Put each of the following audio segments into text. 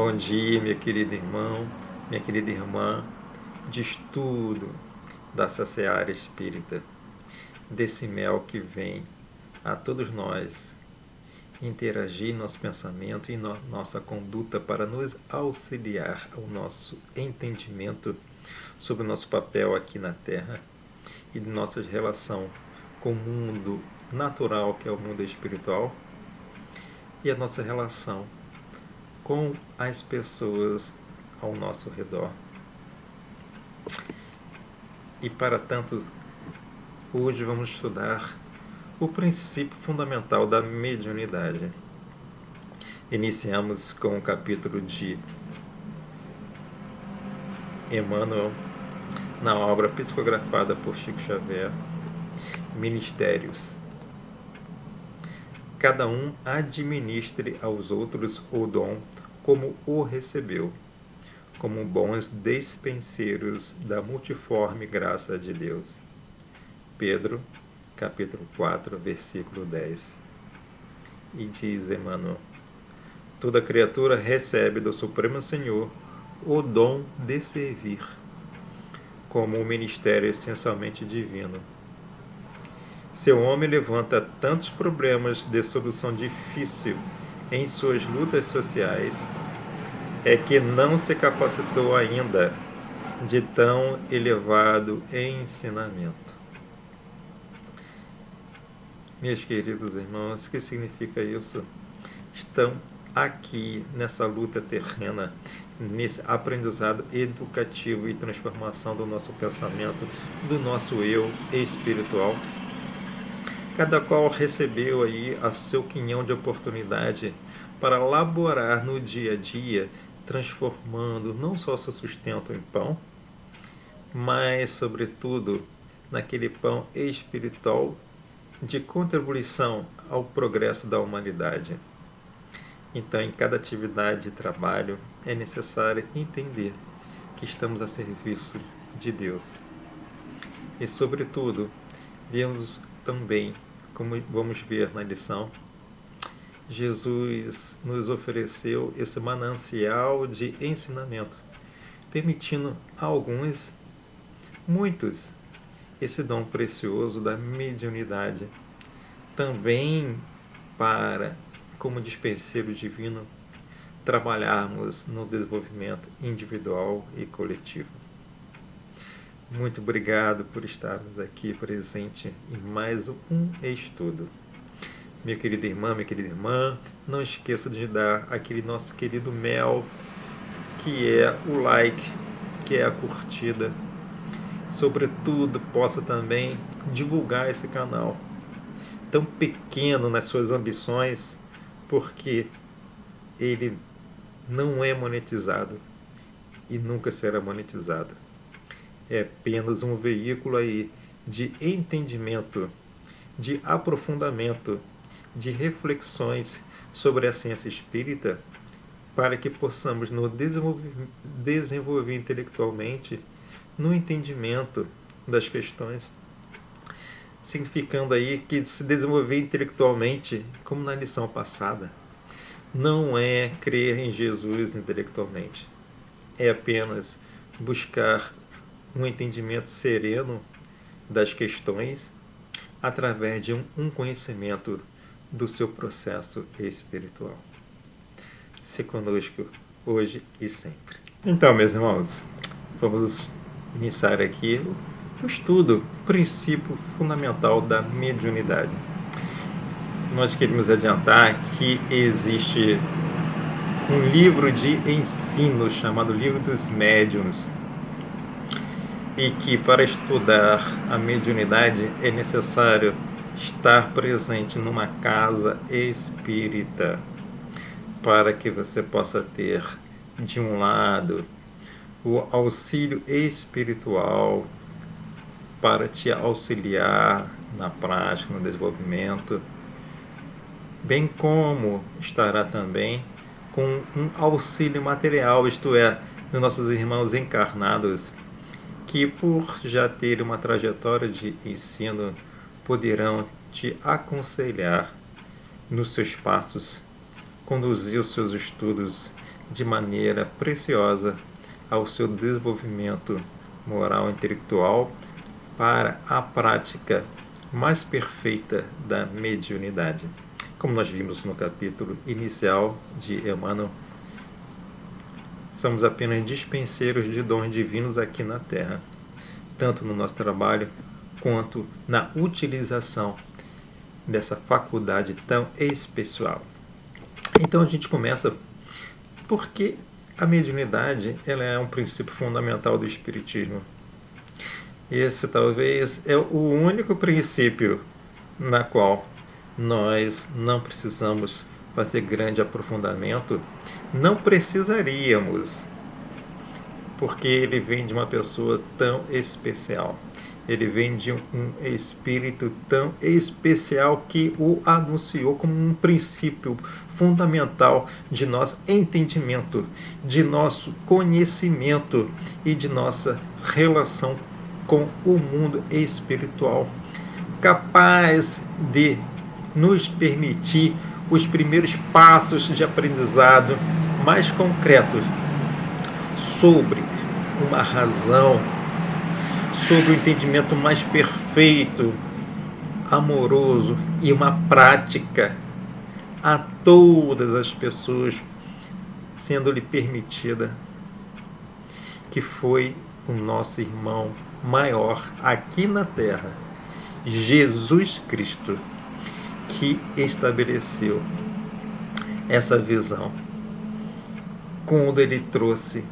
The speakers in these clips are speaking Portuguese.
Bom dia, meu querido irmão, minha querida irmã, de estudo dessa seara espírita, desse mel que vem a todos nós interagir em nosso pensamento e nossa conduta para nos auxiliar ao nosso entendimento sobre o nosso papel aqui na Terra e de nossa relação com o mundo natural, que é o mundo espiritual, e a nossa relação com as pessoas ao nosso redor. E para tanto, hoje vamos estudar o princípio fundamental da mediunidade. Iniciamos com o capítulo de Emmanuel, na obra psicografada por Chico Xavier, Ministérios. Cada um administre aos outros o dom como o recebeu, como bons despenseiros da multiforme graça de Deus. Pedro, capítulo 4, versículo 10. E diz Emmanuel: toda criatura recebe do Supremo Senhor o dom de servir, como um ministério essencialmente divino. Seu homem levanta tantos problemas de solução difícil em suas lutas sociais, é que não se capacitou ainda de tão elevado ensinamento. Meus queridos irmãos, o que significa isso? Estão aqui nessa luta terrena, nesse aprendizado educativo e transformação do nosso pensamento, do nosso eu espiritual. Cada qual recebeu aí a seu quinhão de oportunidade para laborar no dia a dia, transformando não só seu sustento em pão, mas, sobretudo, naquele pão espiritual de contribuição ao progresso da humanidade. Então, em cada atividade de trabalho, é necessário entender que estamos a serviço de Deus. E, sobretudo, Deus também, como vamos ver na lição, Jesus nos ofereceu esse manancial de ensinamento, permitindo a alguns, muitos, esse dom precioso da mediunidade, também para, como dispenseiro divino, trabalharmos no desenvolvimento individual e coletivo. Muito obrigado por estarmos aqui presente em mais um estudo. Minha querida irmã, não esqueça de dar aquele nosso querido mel, que é o like, que é a curtida. Sobretudo, possa também divulgar esse canal, tão pequeno nas suas ambições, porque ele não é monetizado e nunca será monetizado. É apenas um veículo aí de entendimento, de aprofundamento, de reflexões sobre a ciência espírita, para que possamos nos desenvolver intelectualmente no entendimento das questões, significando aí que se desenvolver intelectualmente, como na lição passada, não é crer em Jesus intelectualmente, é apenas buscar um entendimento sereno das questões através de um conhecimento do seu processo espiritual. Se conosco hoje e sempre. Então, meus irmãos, vamos iniciar aqui o estudo, o princípio fundamental da mediunidade. Nós queremos adiantar que existe um livro de ensino chamado Livro dos Médiuns, e que para estudar a mediunidade é necessário estar presente numa casa espírita, para que você possa ter, de um lado, o auxílio espiritual para te auxiliar na prática, no desenvolvimento, bem como estará também com um auxílio material, isto é, dos nossos irmãos encarnados, que por já ter uma trajetória de ensino, poderão te aconselhar nos seus passos, conduzir os seus estudos de maneira preciosa ao seu desenvolvimento moral e intelectual para a prática mais perfeita da mediunidade. Como nós vimos no capítulo inicial de Emmanuel, somos apenas dispenseiros de dons divinos aqui na Terra, tanto no nosso trabalho quanto na utilização dessa faculdade tão especial. Então a gente começa porque a mediunidade ela é um princípio fundamental do Espiritismo. Esse talvez é o único princípio na qual nós não precisamos fazer grande aprofundamento, não precisaríamos, porque ele vem de uma pessoa tão especial. Ele vem de um espírito tão especial que o anunciou como um princípio fundamental de nosso entendimento, de nosso conhecimento e de nossa relação com o mundo espiritual, capaz de nos permitir os primeiros passos de aprendizado mais concretos sobre uma razão, sobre o entendimento mais perfeito, amoroso e uma prática a todas as pessoas, sendo-lhe permitida, que foi o nosso irmão maior aqui na Terra, Jesus Cristo, que estabeleceu essa visão quando ele trouxe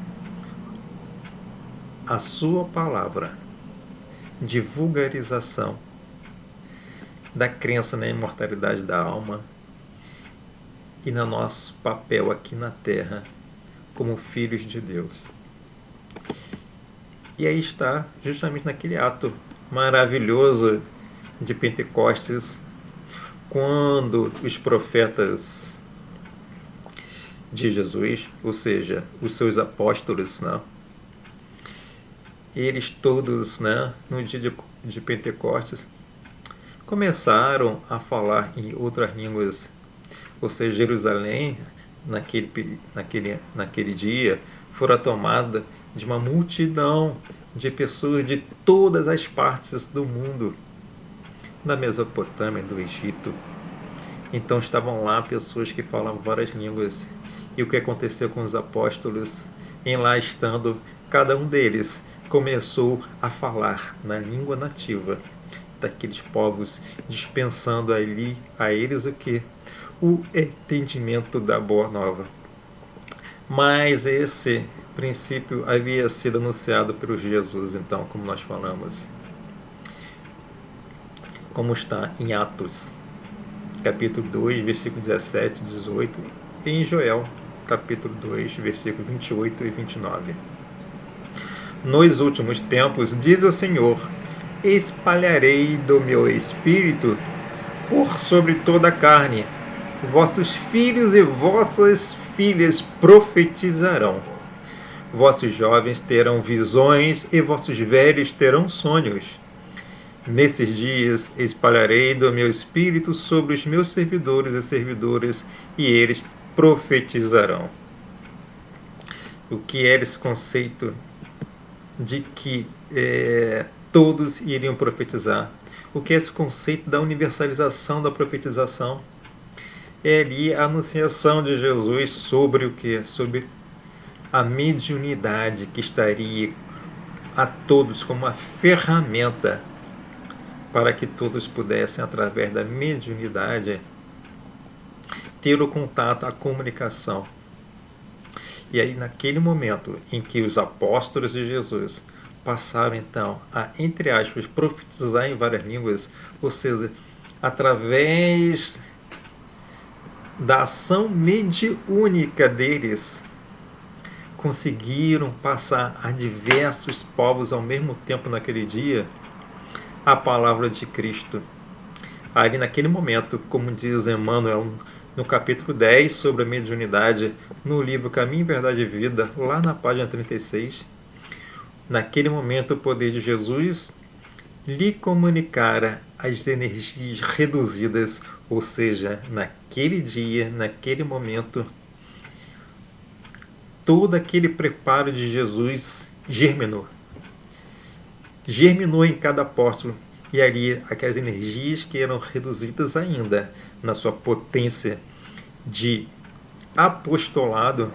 a sua palavra de vulgarização da crença na imortalidade da alma e no nosso papel aqui na Terra como filhos de Deus. E aí está, justamente naquele ato maravilhoso de Pentecostes, quando os profetas de Jesus, ou seja, os seus apóstolos, né, eles todos, né, no dia de Pentecostes, começaram a falar em outras línguas. Ou seja, Jerusalém, naquele dia, fora tomada de uma multidão de pessoas de todas as partes do mundo, da Mesopotâmia, do Egito. Então estavam lá pessoas que falavam várias línguas. E o que aconteceu com os apóstolos? Em lá estando, cada um deles começou a falar na língua nativa daqueles povos, dispensando ali a eles o que? O entendimento da Boa Nova. Mas esse princípio havia sido anunciado por Jesus, então, como nós falamos, como está em Atos, capítulo 2, versículo 17 e 18, e em Joel, capítulo 2, versículo 28 e 29. Nos últimos tempos, diz o Senhor, espalharei do meu espírito por sobre toda a carne. Vossos filhos e vossas filhas profetizarão. Vossos jovens terão visões e vossos velhos terão sonhos. Nesses dias espalharei do meu espírito sobre os meus servidores e servidoras, e eles profetizarão. O que é esse conceito de que todos iriam profetizar? O que é esse conceito da universalização da profetização? É ali a anunciação de Jesus sobre o que? Sobre a mediunidade que estaria a todos como uma ferramenta para que todos pudessem, através da mediunidade, ter o contato, a comunicação. E aí, naquele momento em que os apóstolos de Jesus passaram, então, a, entre aspas, profetizar em várias línguas, ou seja, através da ação mediúnica deles, conseguiram passar a diversos povos ao mesmo tempo naquele dia a palavra de Cristo. Ali naquele momento, como diz Emmanuel no capítulo 10 sobre a mediunidade, no livro Caminho, Verdade e Vida, lá na página 36, naquele momento o poder de Jesus lhe comunicara as energias reduzidas, ou seja, naquele dia, naquele momento, todo aquele preparo de Jesus germinou. Germinou em cada apóstolo, e ali aquelas energias que eram reduzidas ainda na sua potência de apostolado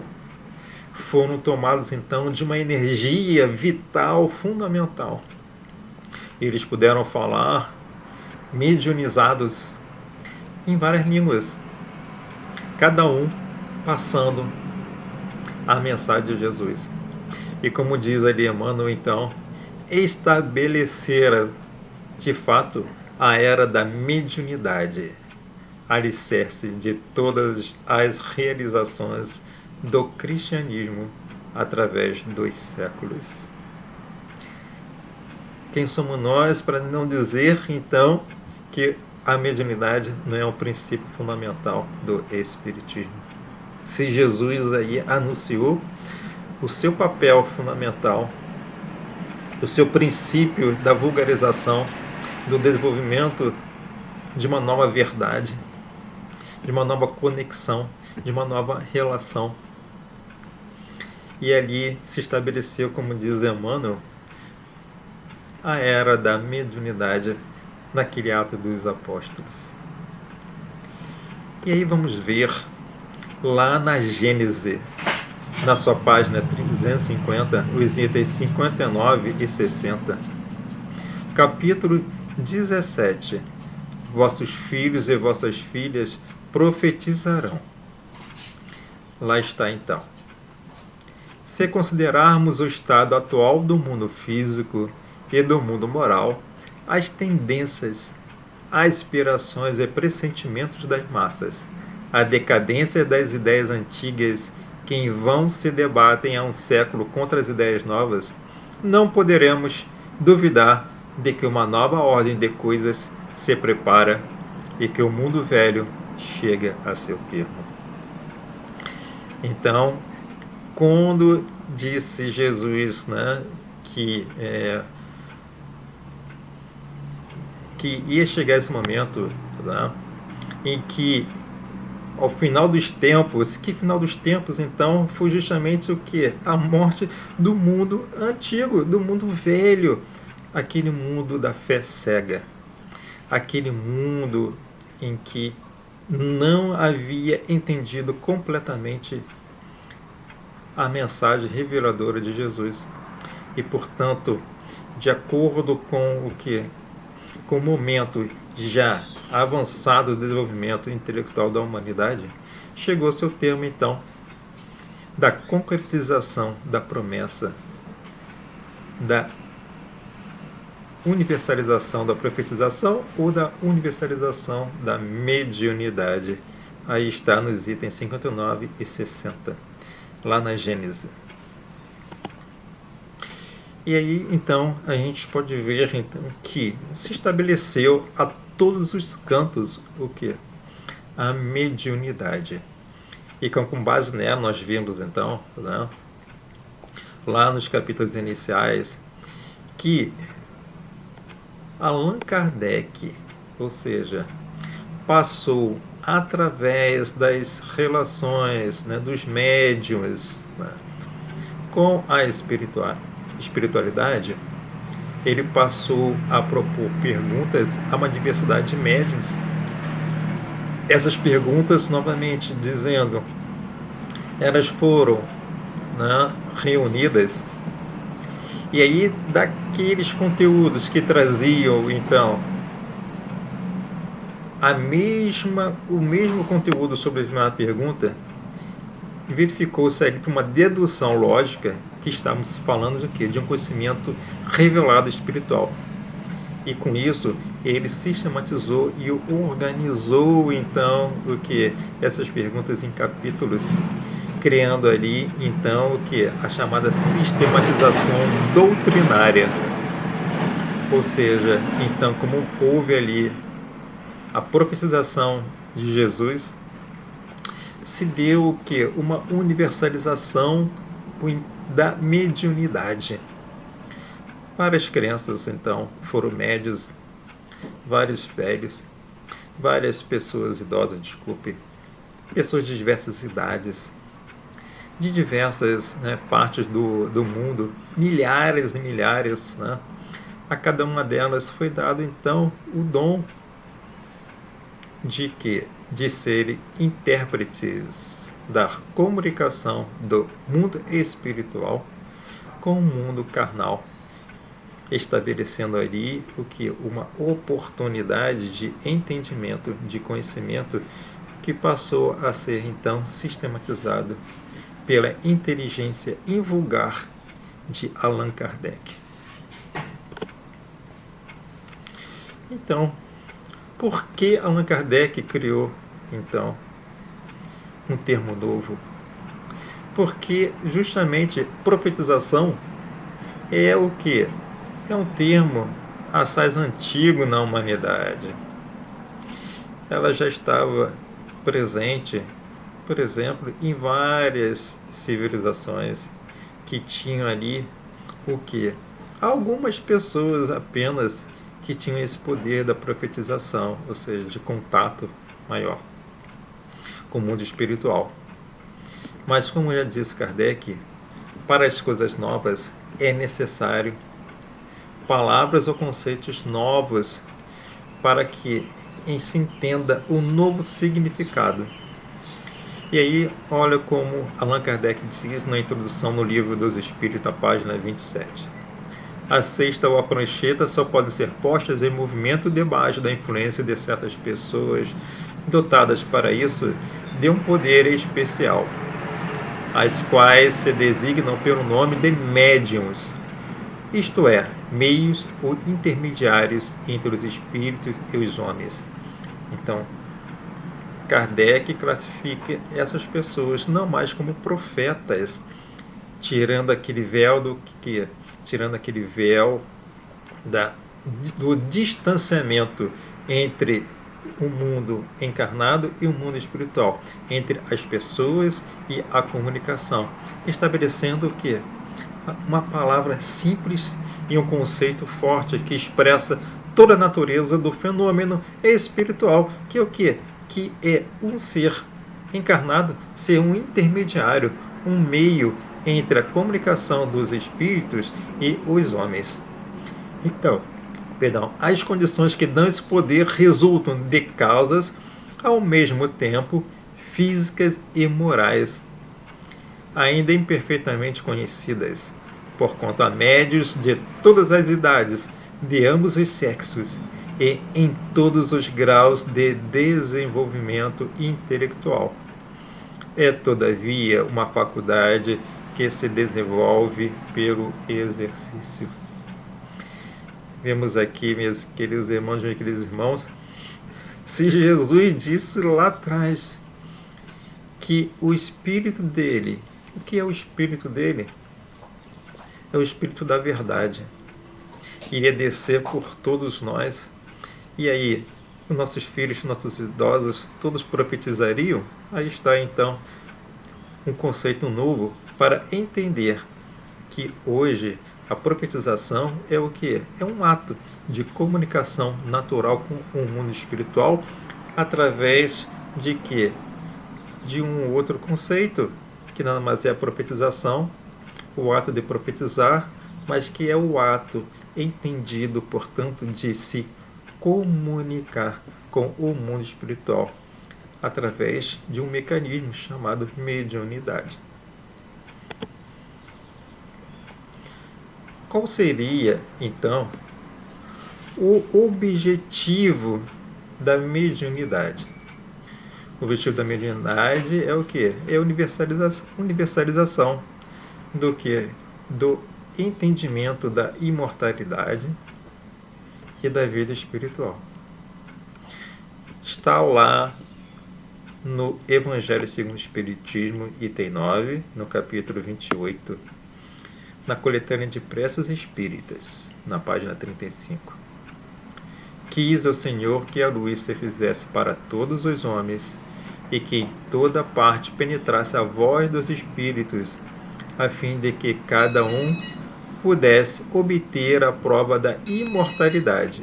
foram tomadas então de uma energia vital fundamental. Eles puderam falar mediunizados em várias línguas, cada um passando a mensagem de Jesus. E como diz ali Emmanuel, então, estabelecera de fato a era da mediunidade, alicerce de todas as realizações do cristianismo através dos séculos. Quem somos nós para não dizer então que a mediunidade não é um princípio fundamental do Espiritismo? Se Jesus aí anunciou o seu papel fundamental, o seu princípio da vulgarização, do desenvolvimento de uma nova verdade, de uma nova conexão, de uma nova relação. E ali se estabeleceu, como diz Emmanuel, a era da mediunidade naquele ato dos apóstolos. E aí vamos ver lá na Gênese, na sua página 350, os itens 59 e 60. Capítulo 17. Vossos filhos e vossas filhas profetizarão. Lá está então. Se considerarmos o estado atual do mundo físico e do mundo moral, as tendências, aspirações e pressentimentos das massas, a decadência das ideias antigas que em vão se debatem há um século contra as ideias novas, não poderemos duvidar de que uma nova ordem de coisas se prepara e que o mundo velho chega a seu termo. Então, quando disse Jesus, né, que ia chegar esse momento, né, em que ao final dos tempos, que final dos tempos então foi justamente o que? A morte do mundo antigo, do mundo velho, aquele mundo da fé cega, aquele mundo em que não havia entendido completamente a mensagem reveladora de Jesus. E, portanto, de acordo com com o momento já avançado do desenvolvimento intelectual da humanidade, chegou seu termo, então, da concretização da promessa, da universalização da profetização ou da universalização da mediunidade. Aí está nos itens 59 e 60, lá na Gênese. E aí, então, a gente pode ver então, que se estabeleceu a todos os cantos o que? A mediunidade. E com base nela nós vimos, então, né, lá nos capítulos iniciais, que Allan Kardec, ou seja, passou através das relações, né, dos médiuns, né, com a espiritualidade, ele passou a propor perguntas a uma diversidade de médiuns. Essas perguntas, novamente dizendo, elas foram, né, reunidas, e aí daqueles conteúdos que traziam então o mesmo conteúdo sobre a determinada pergunta, verificou-se ali por uma dedução lógica que estamos falando de quê? De um conhecimento revelado espiritual. E com isso ele sistematizou e organizou então o que? Essas perguntas em capítulos, criando ali então o que? A chamada sistematização doutrinária. Ou seja, então como houve ali a profetização de Jesus, se deu o que? Uma universalização da mediunidade. Várias crenças, então, foram médios, vários velhos, várias pessoas idosas, pessoas de diversas idades, de diversas, né, partes do mundo, milhares e milhares, né? A cada uma delas foi dado então o dom de que? De serem intérpretes da comunicação do mundo espiritual com o mundo carnal, estabelecendo ali o que? Uma oportunidade de entendimento, de conhecimento que passou a ser então sistematizado pela inteligência invulgar de Allan Kardec. Então, por que Allan Kardec criou então um termo novo? Porque justamente profetização é o que? É um termo assaz antigo na humanidade. Ela já estava presente, por exemplo, em várias civilizações que tinham ali o que? Algumas pessoas apenas que tinham esse poder da profetização, ou seja, de contato maior com o mundo espiritual. Mas, como já disse Kardec, para as coisas novas é necessário palavras ou conceitos novos para que se entenda o novo significado. E aí, olha como Allan Kardec diz na introdução no Livro dos Espíritos, a página 27. A cesta ou a prancheta só podem ser postas em movimento debaixo da influência de certas pessoas dotadas para isso de um poder especial, as quais se designam pelo nome de médiuns, isto é, meios ou intermediários entre os espíritos e os homens. Então, Kardec classifica essas pessoas não mais como profetas, tirando aquele véu do distanciamento entre o mundo encarnado e o mundo espiritual, entre as pessoas e a comunicação, estabelecendo o que? Uma palavra simples e um conceito forte que expressa toda a natureza do fenômeno espiritual, que é o que? Que é um ser encarnado, ser um intermediário, um meio entre a comunicação dos espíritos e os homens. Então, as condições que dão esse poder resultam de causas, ao mesmo tempo, físicas e morais, ainda imperfeitamente conhecidas, porquanto há médios de todas as idades, de ambos os sexos, e em todos os graus de desenvolvimento intelectual. É, todavia, uma faculdade que se desenvolve pelo exercício. Vemos aqui, meus queridos irmãos, meus queridos irmãos, se Jesus disse lá atrás que o Espírito dele, o que é o Espírito dele? É o Espírito da verdade. Iria descer por todos nós. E aí, os nossos filhos, nossos idosos, todos profetizariam? Aí está então um conceito novo para entender que hoje a profetização é o que? É um ato de comunicação natural com o mundo espiritual através de quê? De um outro conceito, que nada mais é a profetização, o ato de profetizar, mas que é o ato entendido, portanto, de se comunicar com o mundo espiritual através de um mecanismo chamado mediunidade. Qual seria, então, o objetivo da mediunidade? O objetivo da mediunidade é o quê? É a universalização do quê? Do entendimento da imortalidade e da vida espiritual. Está lá no Evangelho segundo o Espiritismo, item 9, no capítulo 28, na coletânea de preces espíritas, na página 35. Quis o Senhor que a luz se fizesse para todos os homens e que em toda parte penetrasse a voz dos espíritos, a fim de que cada um pudesse obter a prova da imortalidade.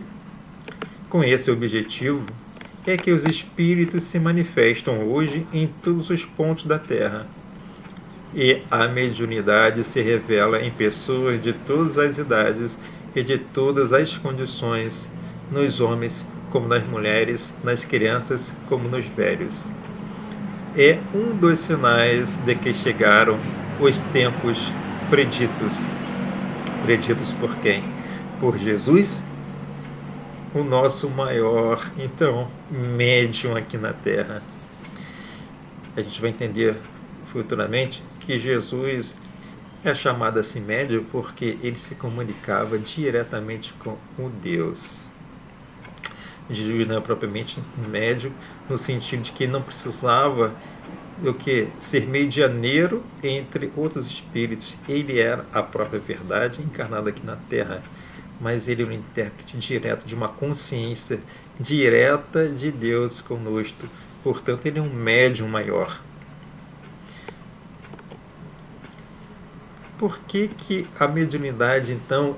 Com esse objetivo é que os espíritos se manifestam hoje em todos os pontos da Terra, e a mediunidade se revela em pessoas de todas as idades e de todas as condições, nos homens como nas mulheres, nas crianças como nos velhos. É um dos sinais de que chegaram os tempos preditos. Preditos por quem? Por Jesus, o nosso maior, então, médium aqui na Terra. A gente vai entender futuramente que Jesus é chamado assim médium porque ele se comunicava diretamente com o Deus. Jesus não é propriamente médium no sentido de que não precisava ser medianeiro entre outros espíritos. Ele era a própria verdade encarnada aqui na Terra, mas ele é um intérprete direto de uma consciência direta de Deus conosco. Portanto, ele é um médium maior. Por que a mediunidade, então,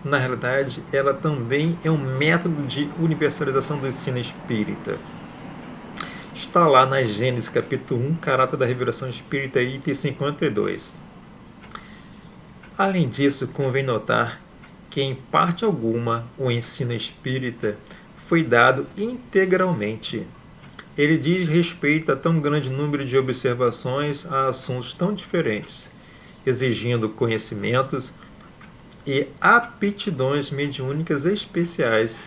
na realidade, ela também é um método de universalização do ensino espírita? Está lá na Gênesis capítulo 1, Caráter da Revelação Espírita, item 52. Além disso, convém notar que em parte alguma o ensino espírita foi dado integralmente. Ele diz respeito a tão grande número de observações a assuntos tão diferentes, exigindo conhecimentos e aptidões mediúnicas especiais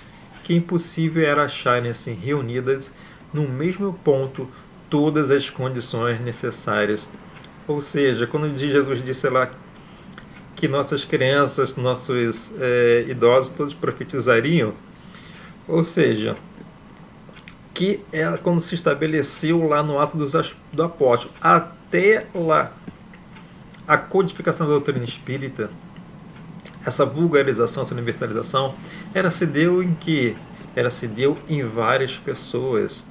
que impossível era acharem-se reunidas no mesmo ponto todas as condições necessárias. Ou seja, quando Jesus disse lá que nossas crianças, nossos idosos todos profetizariam, ou seja, que é quando se estabeleceu lá no ato do apóstolo, até lá a codificação da doutrina espírita, essa vulgarização, essa universalização, se deu em várias pessoas,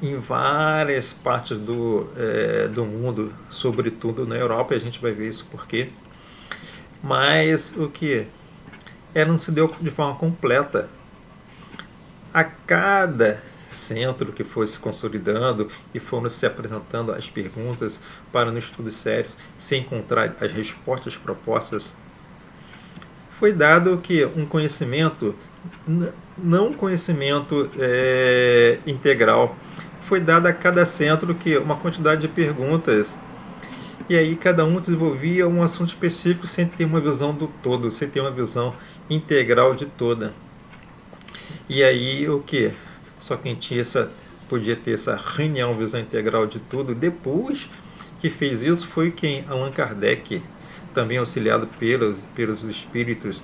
em várias partes do mundo, sobretudo na Europa, e a gente vai ver isso por quê. Mas não se deu de forma completa. A cada centro que foi se consolidando e foram se apresentando as perguntas para no estudo sério, se encontrar as respostas propostas, foi dado um conhecimento, não um conhecimento integral, foi dado a cada centro uma quantidade de perguntas, e aí cada um desenvolvia um assunto específico sem ter uma visão do todo, sem ter uma visão integral de toda. E aí só quem podia ter essa reunião, visão integral de tudo, depois que fez isso foi Allan Kardec, também auxiliado pelos espíritos,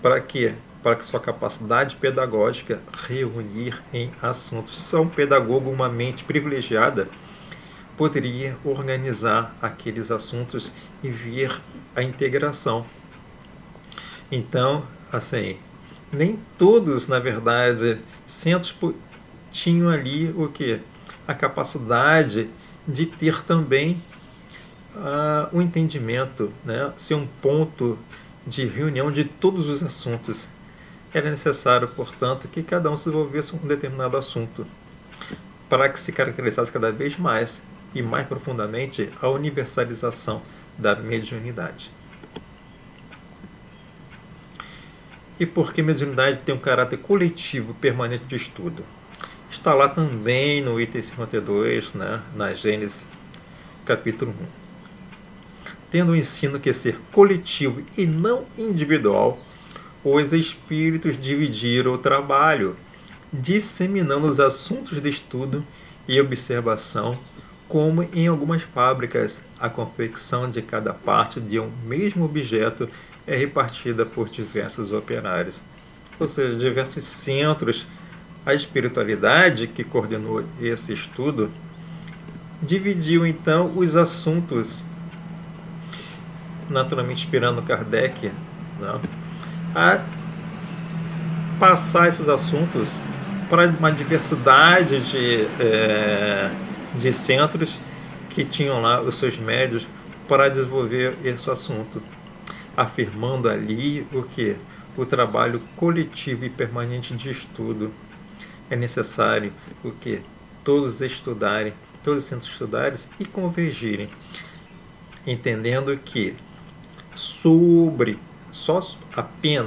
para que sua capacidade pedagógica reunir em assuntos. Só um pedagogo, uma mente privilegiada, poderia organizar aqueles assuntos e ver a integração. Então, assim, nem todos, na verdade, centros tinham ali a capacidade de ter também o entendimento, né? Ser um ponto de reunião de todos os assuntos. Era necessário, portanto, que cada um se desenvolvesse um determinado assunto, para que se caracterizasse cada vez mais e mais profundamente a universalização da mediunidade. E por que a mediunidade tem um caráter coletivo permanente de estudo? Está lá também no item 52, né, na Gênesis capítulo 1. Tendo o ensino que ser coletivo e não individual, os espíritos dividiram o trabalho, disseminando os assuntos de estudo e observação, como em algumas fábricas, a confecção de cada parte de um mesmo objeto é repartida por diversos operários. Ou seja, diversos centros. A espiritualidade que coordenou esse estudo dividiu então os assuntos, naturalmente inspirando Kardec, né, a passar esses assuntos para uma diversidade de centros que tinham lá os seus médios para desenvolver esse assunto, afirmando ali o trabalho coletivo e permanente de estudo. É necessário todos estudarem, todos os centros estudarem e convergirem. entendendo que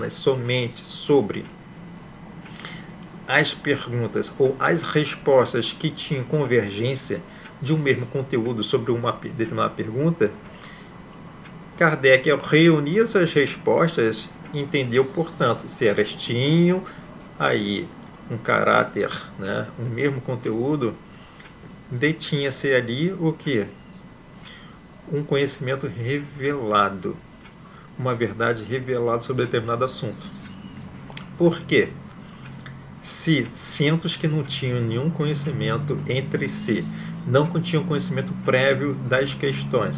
somente sobre as perguntas ou as respostas que tinham convergência de um mesmo conteúdo sobre uma determinada pergunta, Kardec, ao reunir essas respostas, entendeu, portanto, se elas tinham aí um caráter, né, um mesmo conteúdo, detinha-se ali o que? Um conhecimento revelado, uma verdade revelada sobre determinado assunto. Por quê? Se centros que não tinham nenhum conhecimento entre si, não tinham conhecimento prévio das questões,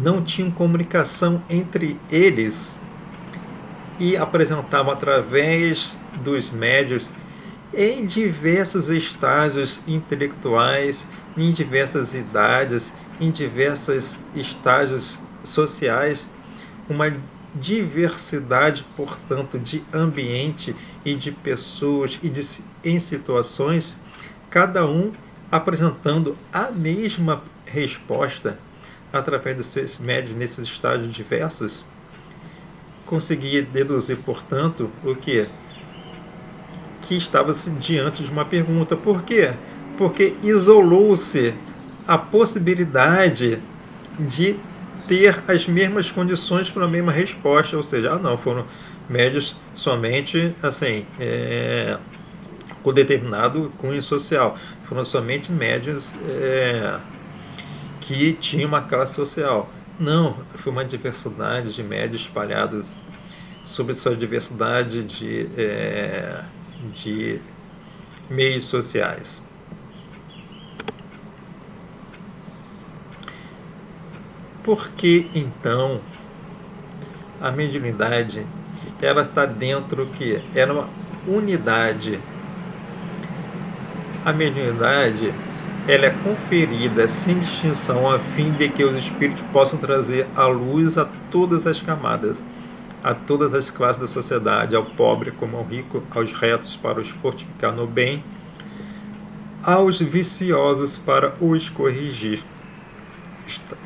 não tinham comunicação entre eles e apresentavam através dos médios em diversos estágios intelectuais, em diversas idades, em diversos estágios sociais, uma diversidade, portanto, de ambiente e de pessoas e em situações, cada um apresentando a mesma resposta através dos seus médios nesses estágios diversos, conseguia deduzir, portanto, o que? Que estava-se diante de uma pergunta. Por quê? Porque isolou-se a possibilidade de ter as mesmas condições para a mesma resposta, ou seja, não, foram médios somente assim, com determinado cunho social, foram somente médios que tinham uma classe social. Não, foi uma diversidade de médios espalhados sobre sua diversidade de meios sociais. Por que então a mediunidade ela está dentro que era uma unidade? A mediunidade ela é conferida sem distinção a fim de que os espíritos possam trazer a luz a todas as camadas, a todas as classes da sociedade, ao pobre como ao rico, aos retos para os fortificar no bem, aos viciosos para os corrigir.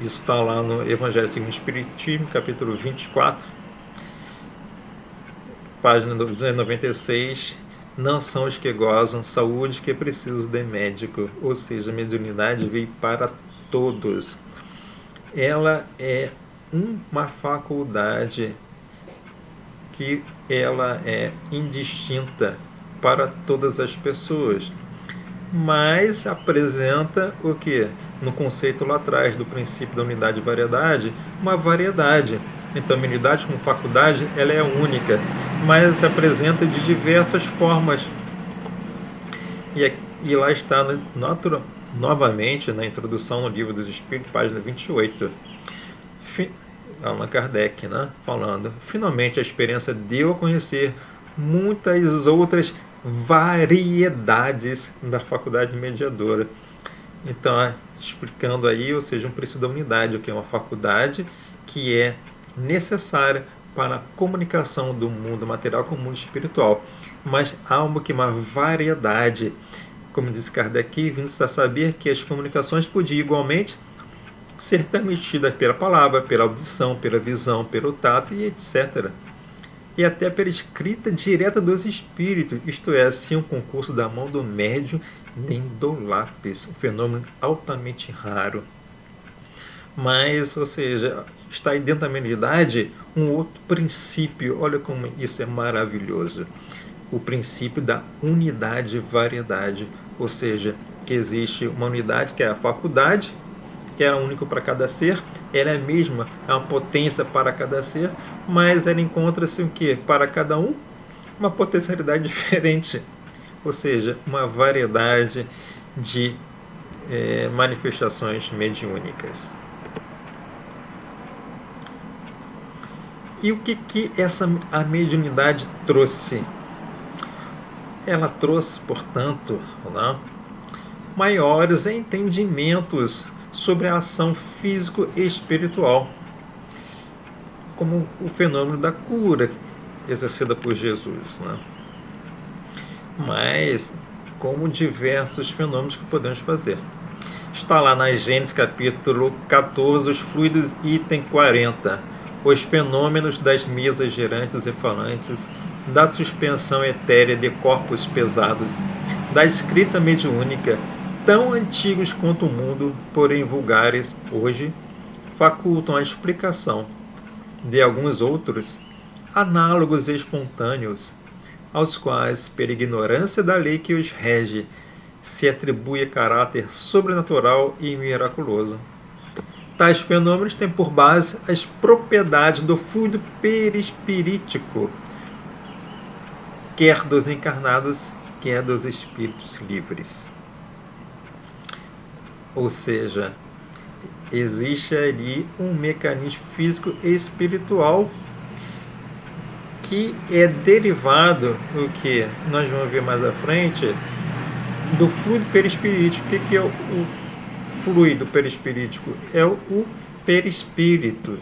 Isso está lá no Evangelho segundo o Espiritismo, capítulo 24, página 296. Não são os que gozam saúde que precisam de médico, ou seja, a mediunidade veio para todos. Ela é uma faculdade que ela é indistinta para todas as pessoas, mas apresenta o que? No conceito lá atrás do princípio da unidade e variedade, uma variedade. Então a mediunidade como faculdade ela é única, mas se apresenta de diversas formas. E lá está novamente na introdução no Livro dos Espíritos, página 28. Allan Kardec, né, falando, finalmente a experiência deu a conhecer muitas outras variedades da faculdade mediadora. Então, explicando aí, ou seja, um princípio da unidade, o que é uma faculdade que é necessária para a comunicação do mundo material com o mundo espiritual, mas há uma variedade, como disse Kardec, vindo a saber que as comunicações podiam igualmente ser transmitida pela palavra, pela audição, pela visão, pelo tato e etc. E até pela escrita direta dos espíritos, isto é, assim um concurso da mão do médium nem do lápis, um fenômeno altamente raro. Mas, ou seja, está aí dentro da mediunidade um outro princípio, olha como isso é maravilhoso, o princípio da unidade e variedade, ou seja, que existe uma unidade que é a faculdade, que era único para cada ser, ela é mesma, é uma potência para cada ser, mas ela encontra-se o que? Para cada um, uma potencialidade diferente, ou seja, uma variedade de manifestações mediúnicas. E o que a mediunidade trouxe? Ela trouxe, portanto, né, maiores entendimentos sobre a ação físico-espiritual, como o fenômeno da cura exercida por Jesus, né? Mas como diversos fenômenos que podemos fazer. Está lá na Gênesis capítulo 14, os fluidos, item 40. Os fenômenos das mesas girantes e falantes, da suspensão etérea de corpos pesados, da escrita mediúnica, tão antigos quanto o mundo, porém vulgares hoje, facultam a explicação de alguns outros, análogos e espontâneos, aos quais, pela ignorância da lei que os rege, se atribui caráter sobrenatural e miraculoso. Tais fenômenos têm por base as propriedades do fluido perispirítico, quer dos encarnados, quer dos espíritos livres. Ou seja, existe ali um mecanismo físico e espiritual que é derivado do que nós vamos ver mais à frente do fluido perispirítico. O que é o fluido perispirítico? É o perispírito,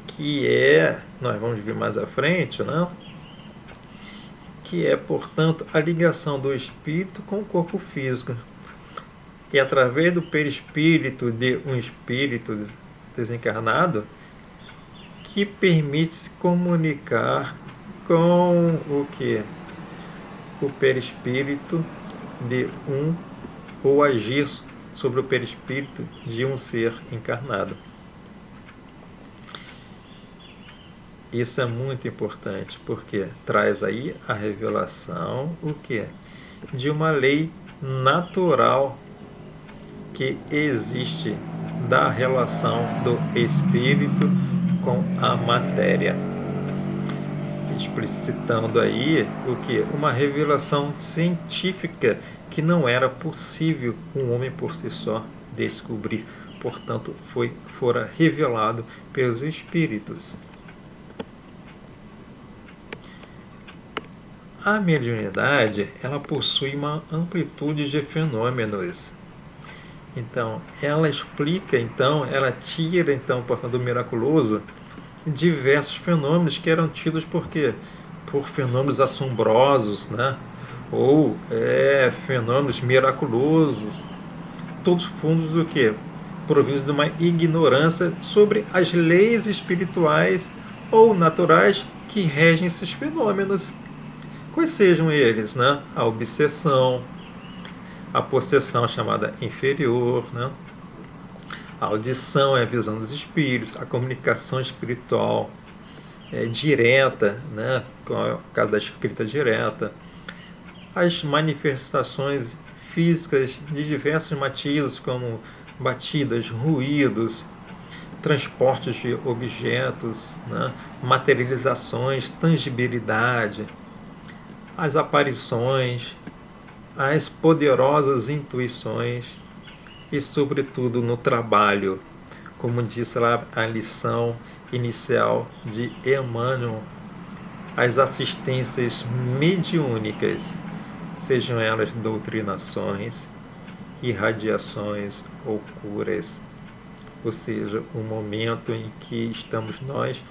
que é, nós vamos ver mais à frente, né? Que é, portanto, a ligação do espírito com o corpo físico. E através do perispírito de um espírito desencarnado, que permite se comunicar com o que? O perispírito de um, ou agir sobre o perispírito de um ser encarnado. Isso é muito importante, porque traz aí a revelação, o que? De uma lei natural que existe da relação do espírito com a matéria, explicitando aí o que? Uma revelação científica que não era possível um homem por si só descobrir, portanto fora revelado pelos espíritos. A mediunidade, ela possui uma amplitude de fenômenos. Então, ela explica, ela tira, portanto, do miraculoso, diversos fenômenos que eram tidos por quê? Por fenômenos assombrosos, né? Ou fenômenos miraculosos, todos fundos do quê? Providos de uma ignorância sobre as leis espirituais ou naturais que regem esses fenômenos. Quais sejam eles, né? A obsessão, a possessão chamada inferior, né? A audição é a visão dos espíritos, a comunicação espiritual direta, né? Com caso da escrita direta, as manifestações físicas de diversos matizes, como batidas, ruídos, transportes de objetos, né? Materializações, tangibilidade, as aparições, as poderosas intuições e, sobretudo, no trabalho, como disse lá a lição inicial de Emmanuel, as assistências mediúnicas, sejam elas doutrinações, irradiações ou curas, ou seja, o momento em que estamos nós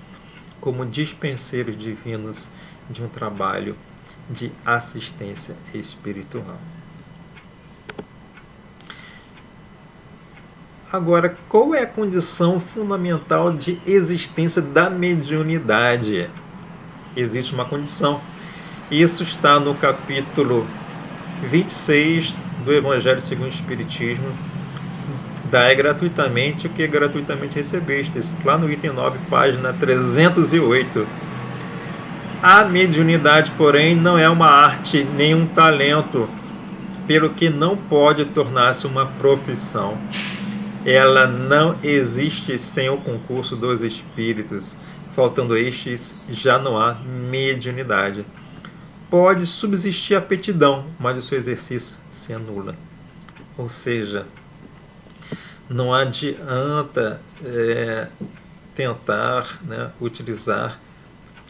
como dispenseiros divinos de um trabalho de assistência espiritual. Agora, qual é a condição fundamental de existência da mediunidade? Existe uma condição. Isso está no capítulo 26 do Evangelho segundo o Espiritismo. Dai gratuitamente o que gratuitamente recebestes. Lá no item 9, página 308. A mediunidade, porém, não é uma arte nem um talento, pelo que não pode tornar-se uma profissão. Ela não existe sem o concurso dos espíritos. Faltando estes, já não há mediunidade. Pode subsistir a aptidão, mas o seu exercício se anula. Ou seja, não adianta tentar, né, utilizar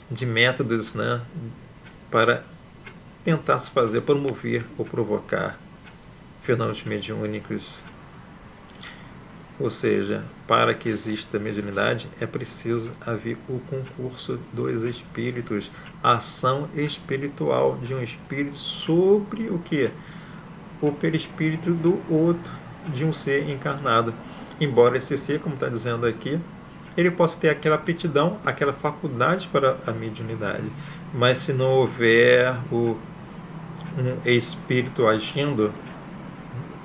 de métodos, né, para tentar se fazer, promover ou provocar fenômenos mediúnicos. Ou seja, para que exista mediunidade é preciso haver o concurso dos espíritos, a ação espiritual de um espírito sobre o que? O perispírito do outro. de um ser encarnado. Embora esse ser, como está dizendo aqui, ele possa ter aquela aptidão, aquela faculdade para a mediunidade. Mas se não houver um espírito agindo,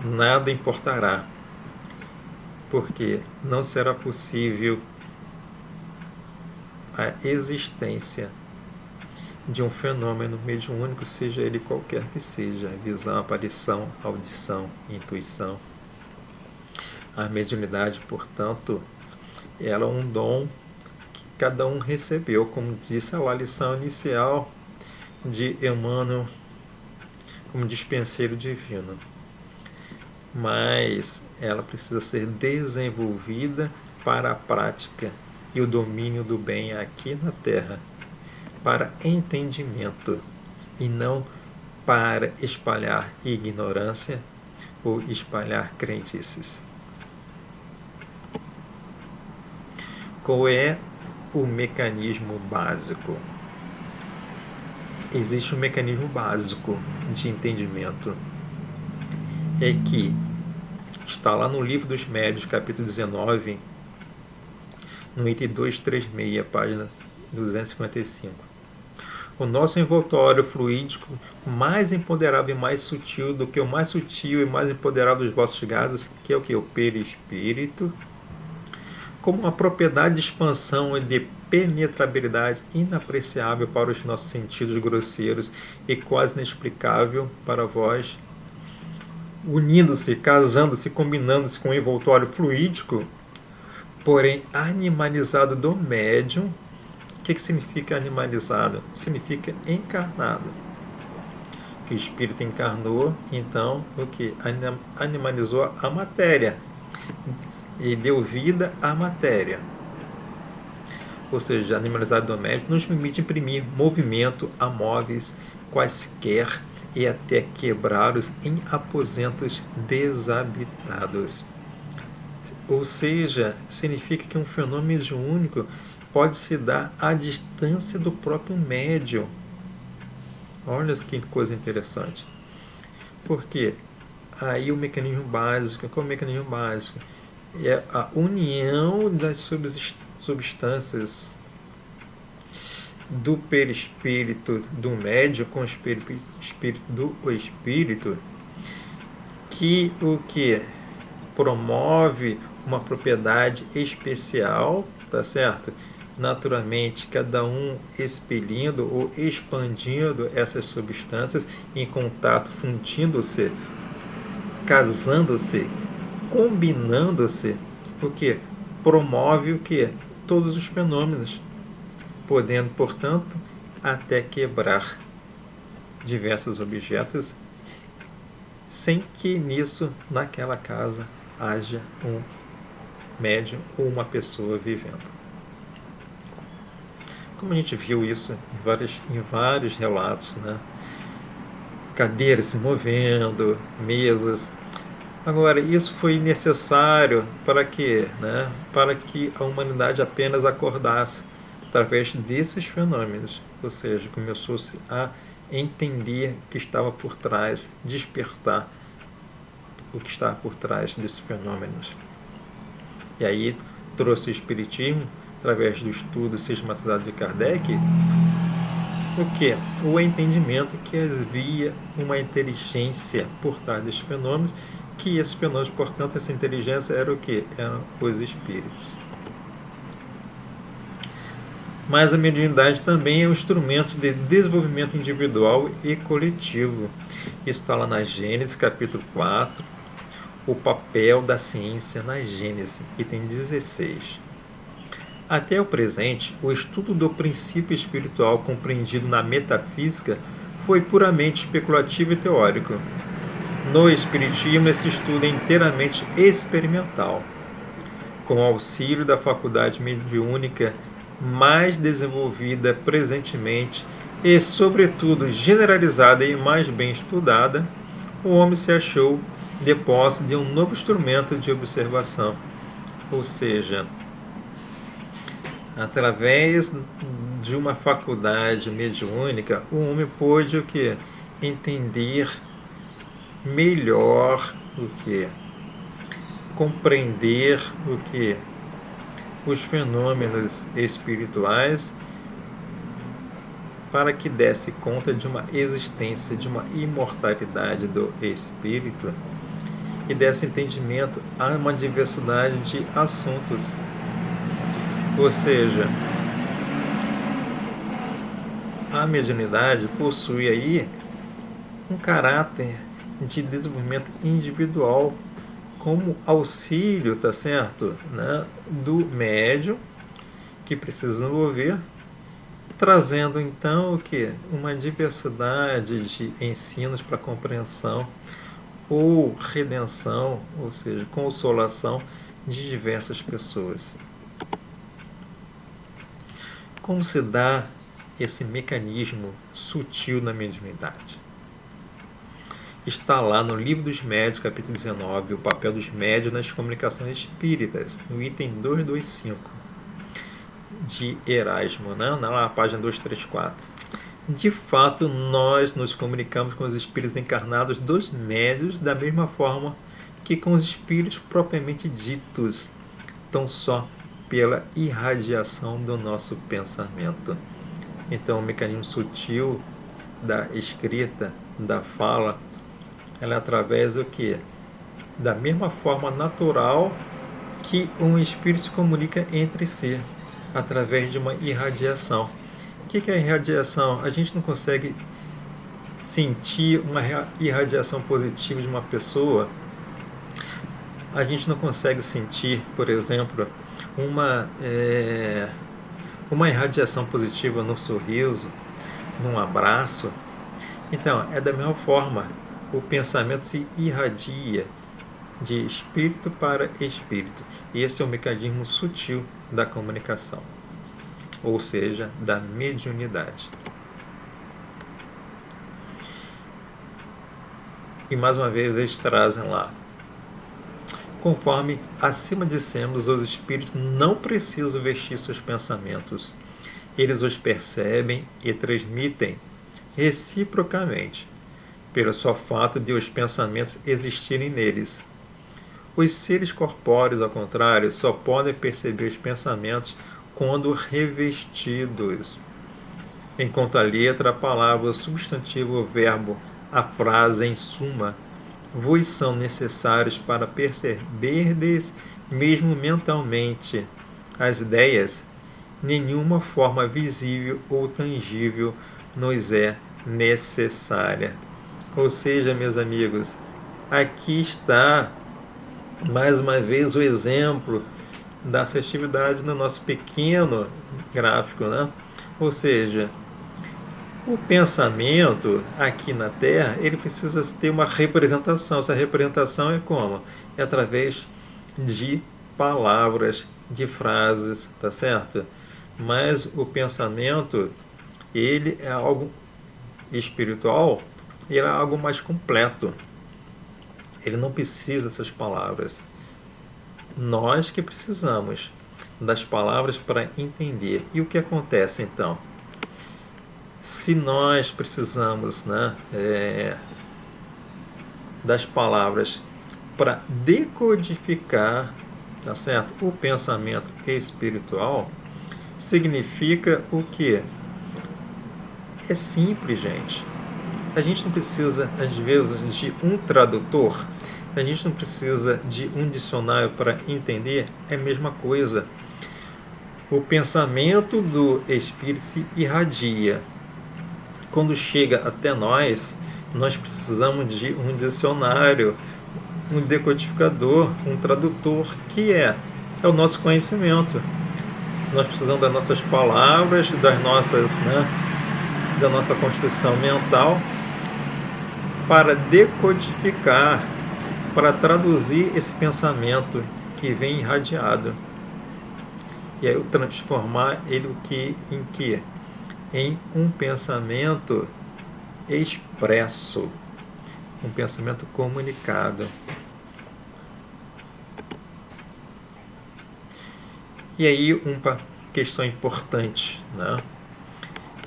nada importará. Porque não será possível a existência de um fenômeno mediúnico, seja ele qualquer que seja, visão, aparição, audição, intuição. A mediunidade, portanto, ela é um dom que cada um recebeu, como disse a lição inicial de Emmanuel, como dispenseiro divino. Mas ela precisa ser desenvolvida para a prática e o domínio do bem aqui na Terra, para entendimento e não para espalhar ignorância ou espalhar crendices. Qual é o mecanismo básico? Existe um mecanismo básico de entendimento. É que está lá no Livro dos Médiuns, capítulo 19, no item 236, página 255. O nosso envoltório fluídico, mais empoderável e mais sutil do que o mais sutil e mais empoderado dos vossos gases, que é o que? O perispírito, como uma propriedade de expansão e de penetrabilidade inapreciável para os nossos sentidos grosseiros e quase inexplicável para vós, unindo-se, casando-se, combinando-se com o envoltório fluídico, porém animalizado do médium. O que significa animalizado? Significa encarnado. Que o espírito encarnou, então o que? Animalizou a matéria e deu vida à matéria. Ou seja, animalizado do médium nos permite imprimir movimento a móveis quaisquer e até quebrá-los em aposentos desabitados. Ou seja, significa que um fenômeno único pode se dar à distância do próprio médium. Olha que coisa interessante. Porque aí o mecanismo básico, qual é o mecanismo básico? É a união das substâncias do perispírito do médium com o espírito do espírito, que o que promove uma propriedade especial, tá certo? Naturalmente, cada um expelindo ou expandindo essas substâncias em contato, fundindo-se, casando-se, combinando-se, o que promove o que? Todos os fenômenos, podendo, portanto, até quebrar diversos objetos, sem que nisso, naquela casa, haja um médium ou uma pessoa vivendo. Como a gente viu isso em vários relatos, né? Cadeiras se movendo, mesas. Agora, isso foi necessário para quê? Né? Para que a humanidade apenas acordasse através desses fenômenos, ou seja, começou-se a entender o que estava por trás, despertar o que estava por trás desses fenômenos. E aí trouxe o Espiritismo, através do estudo sistematizado de Kardec, o que? O entendimento que havia uma inteligência por trás desses fenômenos, que esses fenômenos, portanto, essa inteligência era o que? Eram os espíritos. Mas a mediunidade também é um instrumento de desenvolvimento individual e coletivo. Isso está lá na Gênesis, capítulo 4, o papel da ciência na Gênese, item 16. Até o presente, o estudo do princípio espiritual compreendido na metafísica foi puramente especulativo e teórico. No Espiritismo, esse estudo é inteiramente experimental, com o auxílio da faculdade mediúnica mais desenvolvida presentemente e, sobretudo, generalizada e mais bem estudada, o homem se achou de posse de um novo instrumento de observação, ou seja, através de uma faculdade mediúnica, o homem pôde o que? Entender melhor o que? compreender o que os fenômenos espirituais, para que desse conta de uma existência, de uma imortalidade do espírito e desse entendimento a uma diversidade de assuntos. Ou seja, a mediunidade possui aí um caráter de desenvolvimento individual como auxílio, tá certo, né, do médium que precisa desenvolver, trazendo então o que? Uma diversidade de ensinos para compreensão ou redenção, ou seja, consolação de diversas pessoas. Como se dá esse mecanismo sutil na mediunidade? Está lá no Livro dos Médiuns, capítulo 19, o papel dos médiuns nas comunicações espíritas, no item 225 de Erasmo, né? Na página 234. De fato, nós nos comunicamos com os espíritos encarnados dos médiuns da mesma forma que com os espíritos propriamente ditos, tão só pela irradiação do nosso pensamento. Então, o mecanismo sutil da escrita, da fala, ela é através do que? Da mesma forma natural que um espírito se comunica entre si, através de uma irradiação. O que é a irradiação? A gente não consegue sentir uma irradiação positiva de uma pessoa. A gente não consegue sentir, por exemplo, uma irradiação positiva no sorriso, num abraço. Então, é da mesma forma, o pensamento se irradia de espírito para espírito. Esse é o mecanismo sutil da comunicação, ou seja, da mediunidade. E mais uma vez eles trazem lá: conforme acima dissemos, os espíritos não precisam vestir seus pensamentos. Eles os percebem e transmitem reciprocamente, pelo só fato de os pensamentos existirem neles. Os seres corpóreos, ao contrário, só podem perceber os pensamentos quando revestidos. Enquanto a letra, a palavra, o substantivo, o verbo, a frase, em suma, vos são necessários para perceberdes, mesmo mentalmente, as ideias, nenhuma forma visível ou tangível nos é necessária. Ou seja, meus amigos, aqui está mais uma vez o exemplo da assertividade no nosso pequeno gráfico, né? Ou seja, o pensamento aqui na Terra, ele precisa ter uma representação. Essa representação é como? É através de palavras, de frases, tá certo? Mas o pensamento, ele é algo espiritual, ele é algo mais completo. Ele não precisa dessas palavras. Nós que precisamos das palavras para entender. E o que acontece então? Se nós precisamos, né, das palavras para decodificar, tá certo, o pensamento espiritual, significa o quê? É simples, gente. A gente não precisa, às vezes, de um tradutor. A gente não precisa de um dicionário para entender. É a mesma coisa. O pensamento do Espírito se irradia. Quando chega até nós, nós precisamos de um dicionário, um decodificador, um tradutor, que é o nosso conhecimento. Nós precisamos das nossas palavras, das nossas, da nossa constituição mental, para decodificar, para traduzir esse pensamento que vem irradiado. E aí transformar ele em quê? Em um pensamento expresso, um pensamento comunicado. E aí uma questão importante, né?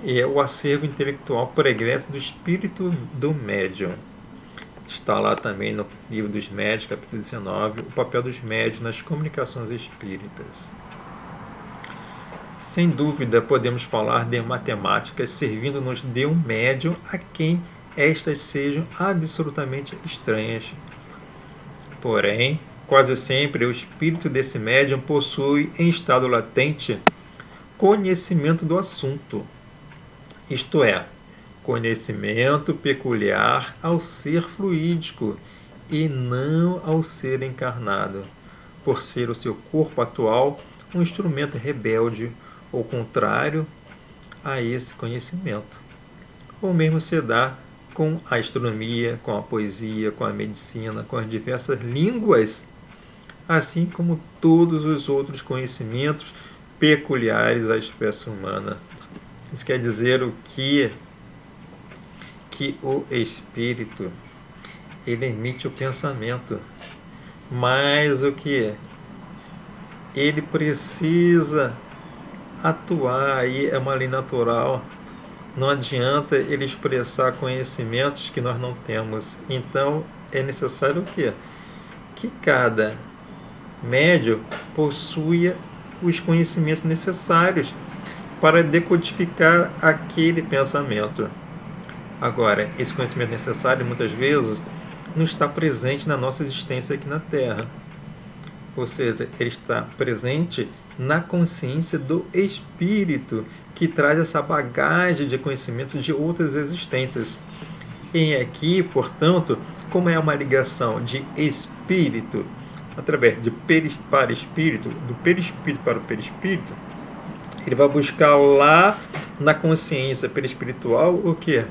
É o acervo intelectual pregresso do espírito do médium. Está lá também no livro dos médios, capítulo 19, o papel dos médios nas comunicações espíritas. Sem dúvida, podemos falar de matemáticas servindo-nos de um médium a quem estas sejam absolutamente estranhas. Porém, quase sempre o espírito desse médium possui, em estado latente, conhecimento do assunto, isto é, conhecimento peculiar ao ser fluídico e não ao ser encarnado, por ser o seu corpo atual um instrumento rebelde ou contrário a esse conhecimento. Ou mesmo se dá com a astronomia, com a poesia, com a medicina, com as diversas línguas, assim como todos os outros conhecimentos peculiares à espécie humana. Isso quer dizer o que o espírito ele emite o pensamento, mas o que ele precisa atuar, aí é uma lei natural. Não adianta ele expressar conhecimentos que nós não temos. Então é necessário o quê? Que cada médium possua os conhecimentos necessários para decodificar aquele pensamento. Agora, esse conhecimento necessário, muitas vezes, não está presente na nossa existência aqui na Terra. Ou seja, ele está presente na consciência do espírito, que traz essa bagagem de conhecimentos de outras existências. E aqui, portanto, como é uma ligação de espírito, através de para espírito, do perispírito para o perispírito, ele vai buscar lá na consciência perispiritual o que?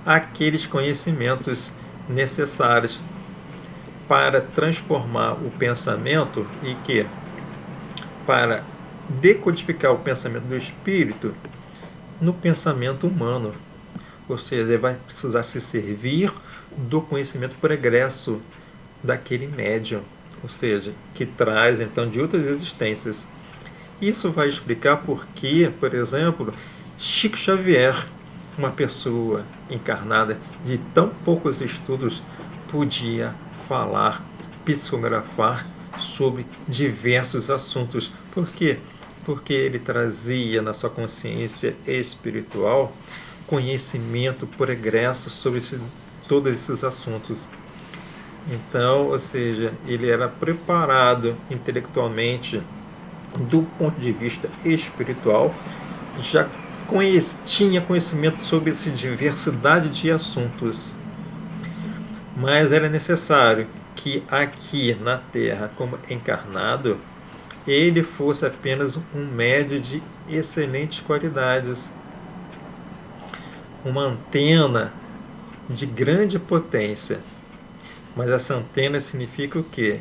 Aqueles conhecimentos necessários para transformar o pensamento e que para decodificar o pensamento do espírito no pensamento humano. Ou seja, ele vai precisar se servir do conhecimento pregresso daquele médium, ou seja, que traz então de outras existências. Isso vai explicar por que, por exemplo, Chico Xavier, uma pessoa encarnada de tão poucos estudos, podia falar, psicografar sobre diversos assuntos. Por quê? Porque ele trazia na sua consciência espiritual conhecimento pregresso sobre todos esses assuntos. Então, ou seja, ele era preparado intelectualmente do ponto de vista espiritual, já tinha conhecimento sobre essa diversidade de assuntos. Mas era necessário que aqui na Terra, como encarnado, ele fosse apenas um médium de excelentes qualidades, uma antena de grande potência. Mas essa antena significa o quê?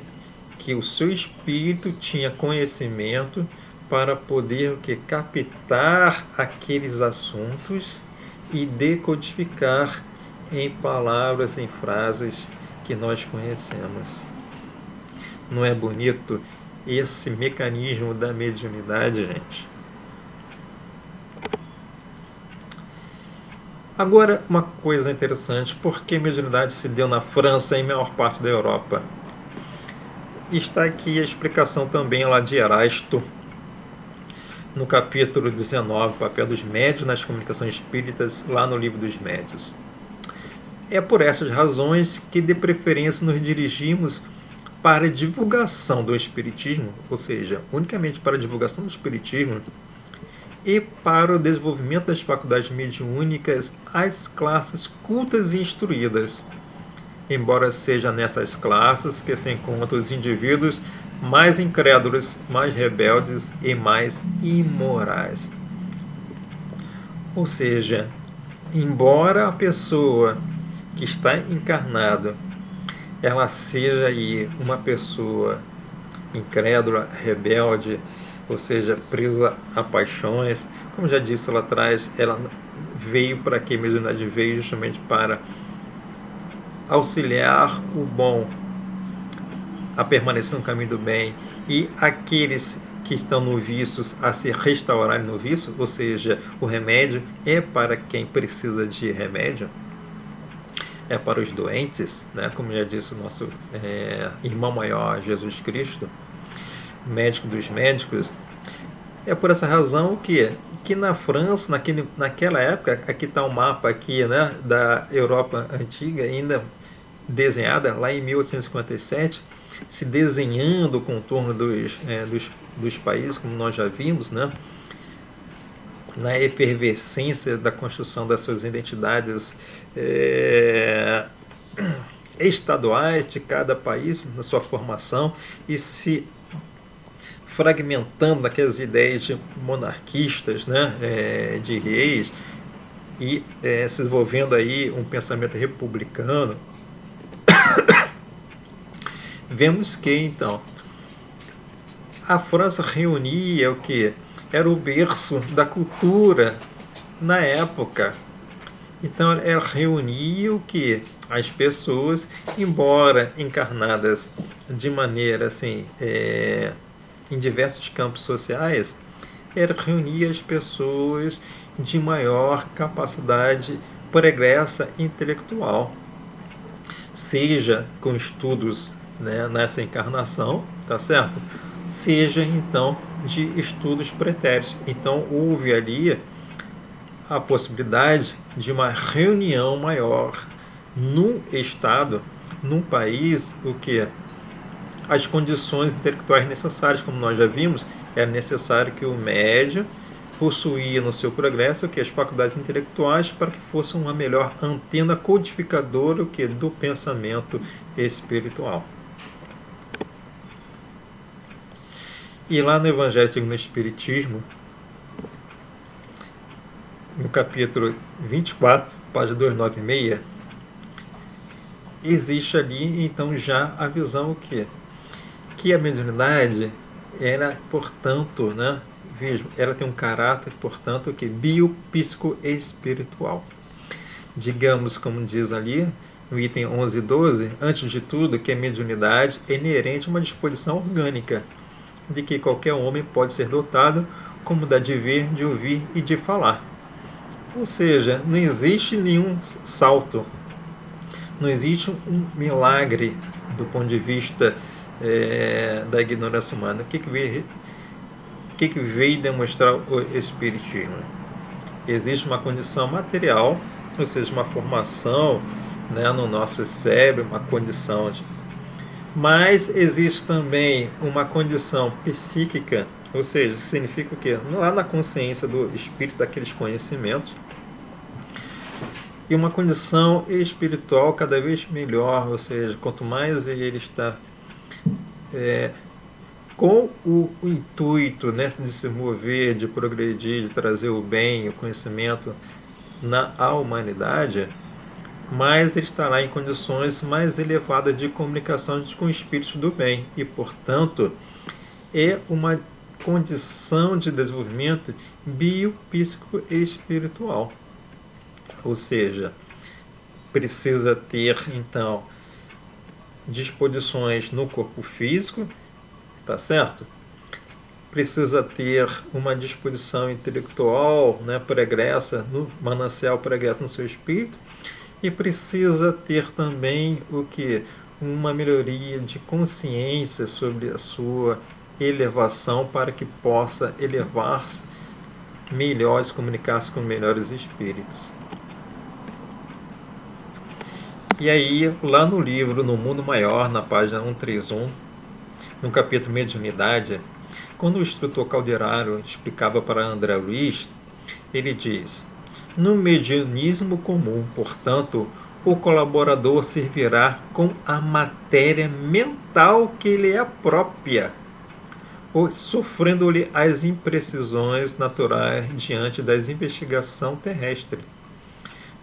Que o seu espírito tinha conhecimento para poder o quê? Captar aqueles assuntos e decodificar em palavras, em frases que nós conhecemos. Não é bonito esse mecanismo da mediunidade, gente? Agora, uma coisa interessante, por que a mediunidade se deu na França e em maior parte da Europa? Está aqui a explicação também lá de Erasto, no capítulo 19, o papel dos médios nas comunicações espíritas, lá no livro dos médios. É por essas razões que de preferência nos dirigimos para a divulgação do espiritismo, ou seja, unicamente para a divulgação do espiritismo, e para o desenvolvimento das faculdades mediúnicas às classes cultas e instruídas, embora seja nessas classes que se encontram os indivíduos mais incrédulos, mais rebeldes e mais imorais. Ou seja, embora a pessoa que está encarnada ela seja aí uma pessoa incrédula, rebelde, ou seja, presa a paixões, como já disse lá atrás, ela veio para que a mediunidade veio justamente para auxiliar o bom a permanecer no caminho do bem e aqueles que estão no vício a se restaurarem no vício, ou seja, o remédio é para quem precisa de remédio. é para os doentes, né? Como já disse o nosso irmão maior, Jesus Cristo, médico dos médicos. É por essa razão que na França, naquela época, aqui está um mapa aqui, né, da Europa antiga, ainda desenhada lá em 1857, se desenhando o contorno dos países, como nós já vimos, né, na efervescência da construção das suas identidades estaduais de cada país, na sua formação, e se fragmentando naquelas ideias de monarquistas, né, de reis, e se desenvolvendo aí um pensamento republicano. Vemos que, então, a França reunia o que? Era o berço da cultura na época. Então, ela reunia o que? As pessoas, embora encarnadas de maneira assim, em diversos campos sociais, ela reunia as pessoas de maior capacidade pregressa intelectual, seja com estudos, né, nessa encarnação, tá certo? Seja então de estudos pretéritos. Então houve ali a possibilidade de uma reunião maior num estado, num país, o que as condições intelectuais necessárias, como nós já vimos, era necessário que o médium possuía no seu progresso que as faculdades intelectuais para que fosse uma melhor antena codificadora do pensamento espiritual. E lá no Evangelho segundo o Espiritismo, no capítulo 24, página 296, existe ali então já a visão que a mediunidade era, portanto, né, vejam, ela tem um caráter, portanto, biopsicoespiritual. Digamos, como diz ali no item 11 e 12, antes de tudo, que a mediunidade é inerente a uma disposição orgânica, de que qualquer homem pode ser dotado, como da de ver, de ouvir e de falar. Ou seja, não existe nenhum salto, não existe um milagre do ponto de vista da ignorância humana. O que veio demonstrar o Espiritismo? Existe uma condição material, ou seja, uma formação, né, no nosso cérebro, uma condição mas existe também uma condição psíquica, ou seja, significa o quê? Lá na consciência do espírito daqueles conhecimentos, e uma condição espiritual cada vez melhor, ou seja, quanto mais ele está com o intuito, né, de se mover, de progredir, de trazer o bem, o conhecimento à humanidade, mais ele estará em condições mais elevadas de comunicação com espíritos do bem. E, portanto, é uma condição de desenvolvimento biopsicoespiritual. Ou seja, precisa ter, então, disposições no corpo físico, tá certo? Precisa ter uma disposição intelectual, né, pregressa, no manancial pregressa no seu espírito, e precisa ter também uma melhoria de consciência sobre a sua elevação para que possa elevar-se melhor, se comunicar-se com melhores espíritos. E aí, lá no livro No Mundo Maior, na página 131, no capítulo Mediunidade, quando o instrutor Calderaro explicava para André Luiz, ele diz: no mediunismo comum, portanto, o colaborador servirá com a matéria mental que lhe é própria, sofrendo-lhe as imprecisões naturais diante da investigação terrestre.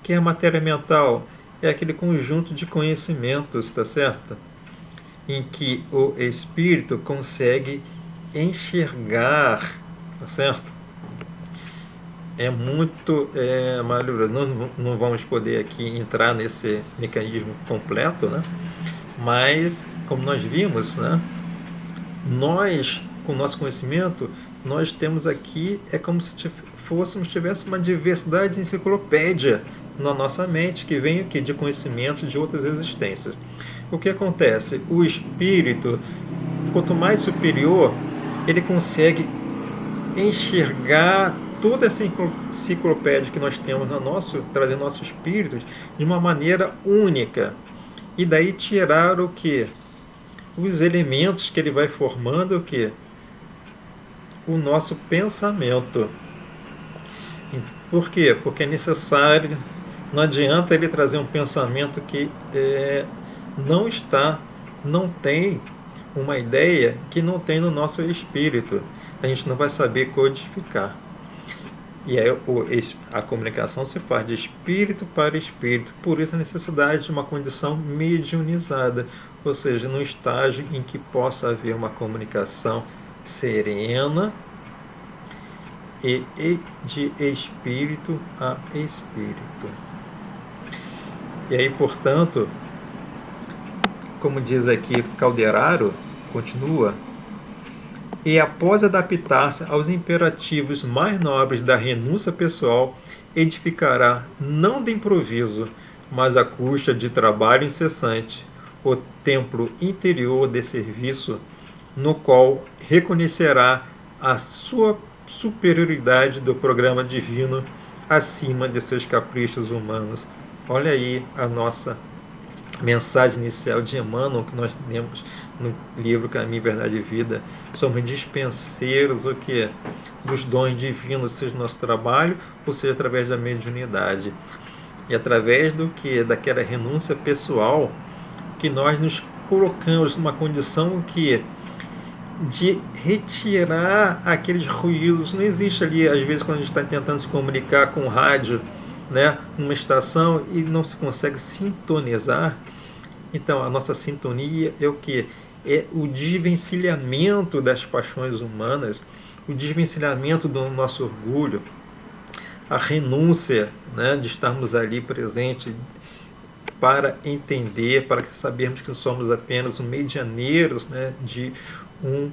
Que a matéria mental é aquele conjunto de conhecimentos, tá certo? Em que o espírito consegue enxergar, tá certo? É muito maravilhoso. Não vamos poder aqui entrar nesse mecanismo completo, né? Mas, como nós vimos, né? Nós, com o nosso conhecimento, nós temos aqui, é como se tivéssemos uma diversidade de enciclopédia na nossa mente, que vem aqui de conhecimento de outras existências. O que acontece? O espírito, quanto mais superior, ele consegue enxergar toda essa enciclopédia que nós temos no trazendo nossos espíritos de uma maneira única. E daí tirar o que? Os elementos que ele vai formando, o que? O nosso pensamento. Por quê? Porque é necessário, não adianta ele trazer um pensamento que não tem uma ideia que não tem no nosso espírito. A gente não vai saber codificar. E aí a comunicação se faz de espírito para espírito. Por isso a necessidade de uma condição mediunizada, ou seja, num estágio em que possa haver uma comunicação serena e de espírito a espírito. E aí, portanto, como diz aqui Calderaro, continua, e após adaptar-se aos imperativos mais nobres da renúncia pessoal, edificará, não de improviso, mas à custa de trabalho incessante, o templo interior de serviço, no qual reconhecerá a sua superioridade do programa divino acima de seus caprichos humanos. Olha aí a nossa mensagem inicial de Emmanuel, que nós lemos no livro Caminho, Verdade e Vida. Somos dispenseiros o que? Dos dons divinos, seja no nosso trabalho, ou seja através da mediunidade. E através do que? Daquela renúncia pessoal, que nós nos colocamos numa condição que de retirar aqueles ruídos. Não existe ali, às vezes, quando a gente está tentando se comunicar com o rádio, né, numa estação, e não se consegue sintonizar. Então, a nossa sintonia é o que? É o desvencilhamento das paixões humanas, o desvencilhamento do nosso orgulho, a renúncia, né, de estarmos ali presentes para entender, para sabermos que somos apenas um medianeiros, né, de um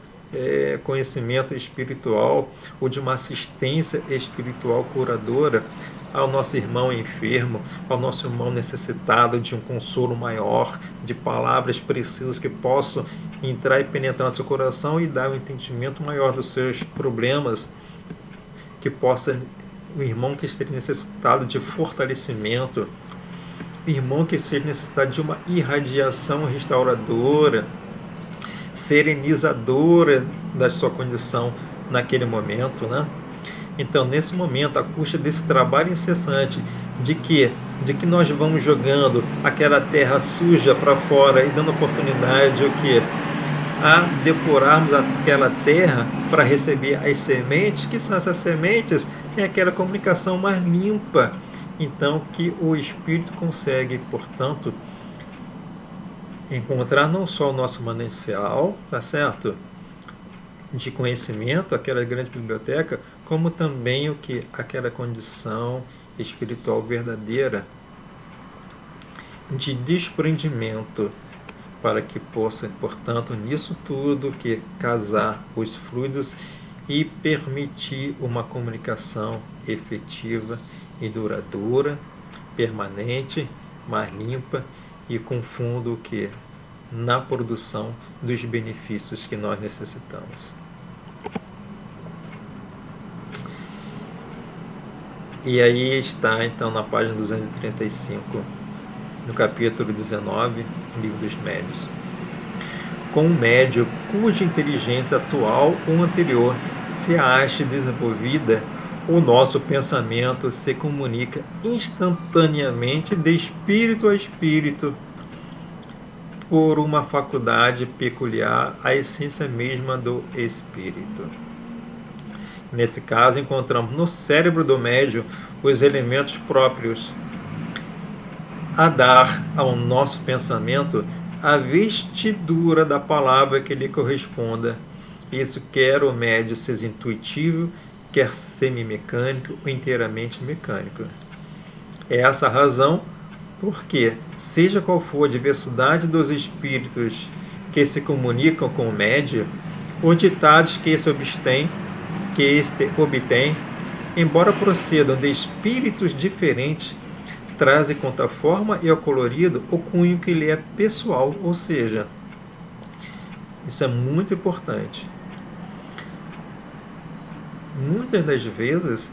conhecimento espiritual ou de uma assistência espiritual curadora ao nosso irmão enfermo, ao nosso irmão necessitado de um consolo maior, de palavras precisas que possam entrar e penetrar no seu coração e dar um entendimento maior dos seus problemas, que possa, o irmão que esteja necessitado de fortalecimento, o irmão que esteja necessitado de uma irradiação restauradora, serenizadora da sua condição naquele momento, né? Então, nesse momento, à custa desse trabalho incessante, de que nós vamos jogando aquela terra suja para fora e dando oportunidade o que? A depurarmos aquela terra para receber as sementes, que são essas sementes, é aquela comunicação mais limpa. Então, que o Espírito consegue, portanto, encontrar não só o nosso manancial, tá certo? De conhecimento, aquela grande biblioteca, como também o que? Aquela condição espiritual verdadeira de desprendimento, para que possa, portanto, nisso tudo, que casar os fluidos e permitir uma comunicação efetiva e duradoura, permanente, mais limpa e com fundo que na produção dos benefícios que nós necessitamos. E aí está, então, na página 235, no capítulo 19, Livro dos Médios. Com um médio cuja inteligência atual ou anterior se ache desenvolvida, o nosso pensamento se comunica instantaneamente de espírito a espírito por uma faculdade peculiar à essência mesma do espírito. Nesse caso, encontramos no cérebro do médium os elementos próprios a dar ao nosso pensamento a vestidura da palavra que lhe corresponda. Isso quer o médium seja intuitivo, quer semimecânico ou inteiramente mecânico. É essa a razão porque, seja qual for a diversidade dos espíritos que se comunicam com o médium, os ditados que este obtém, embora procedam de espíritos diferentes, traz com a forma e ao colorido o cunho que lhe é pessoal, ou seja, isso é muito importante. Muitas das vezes,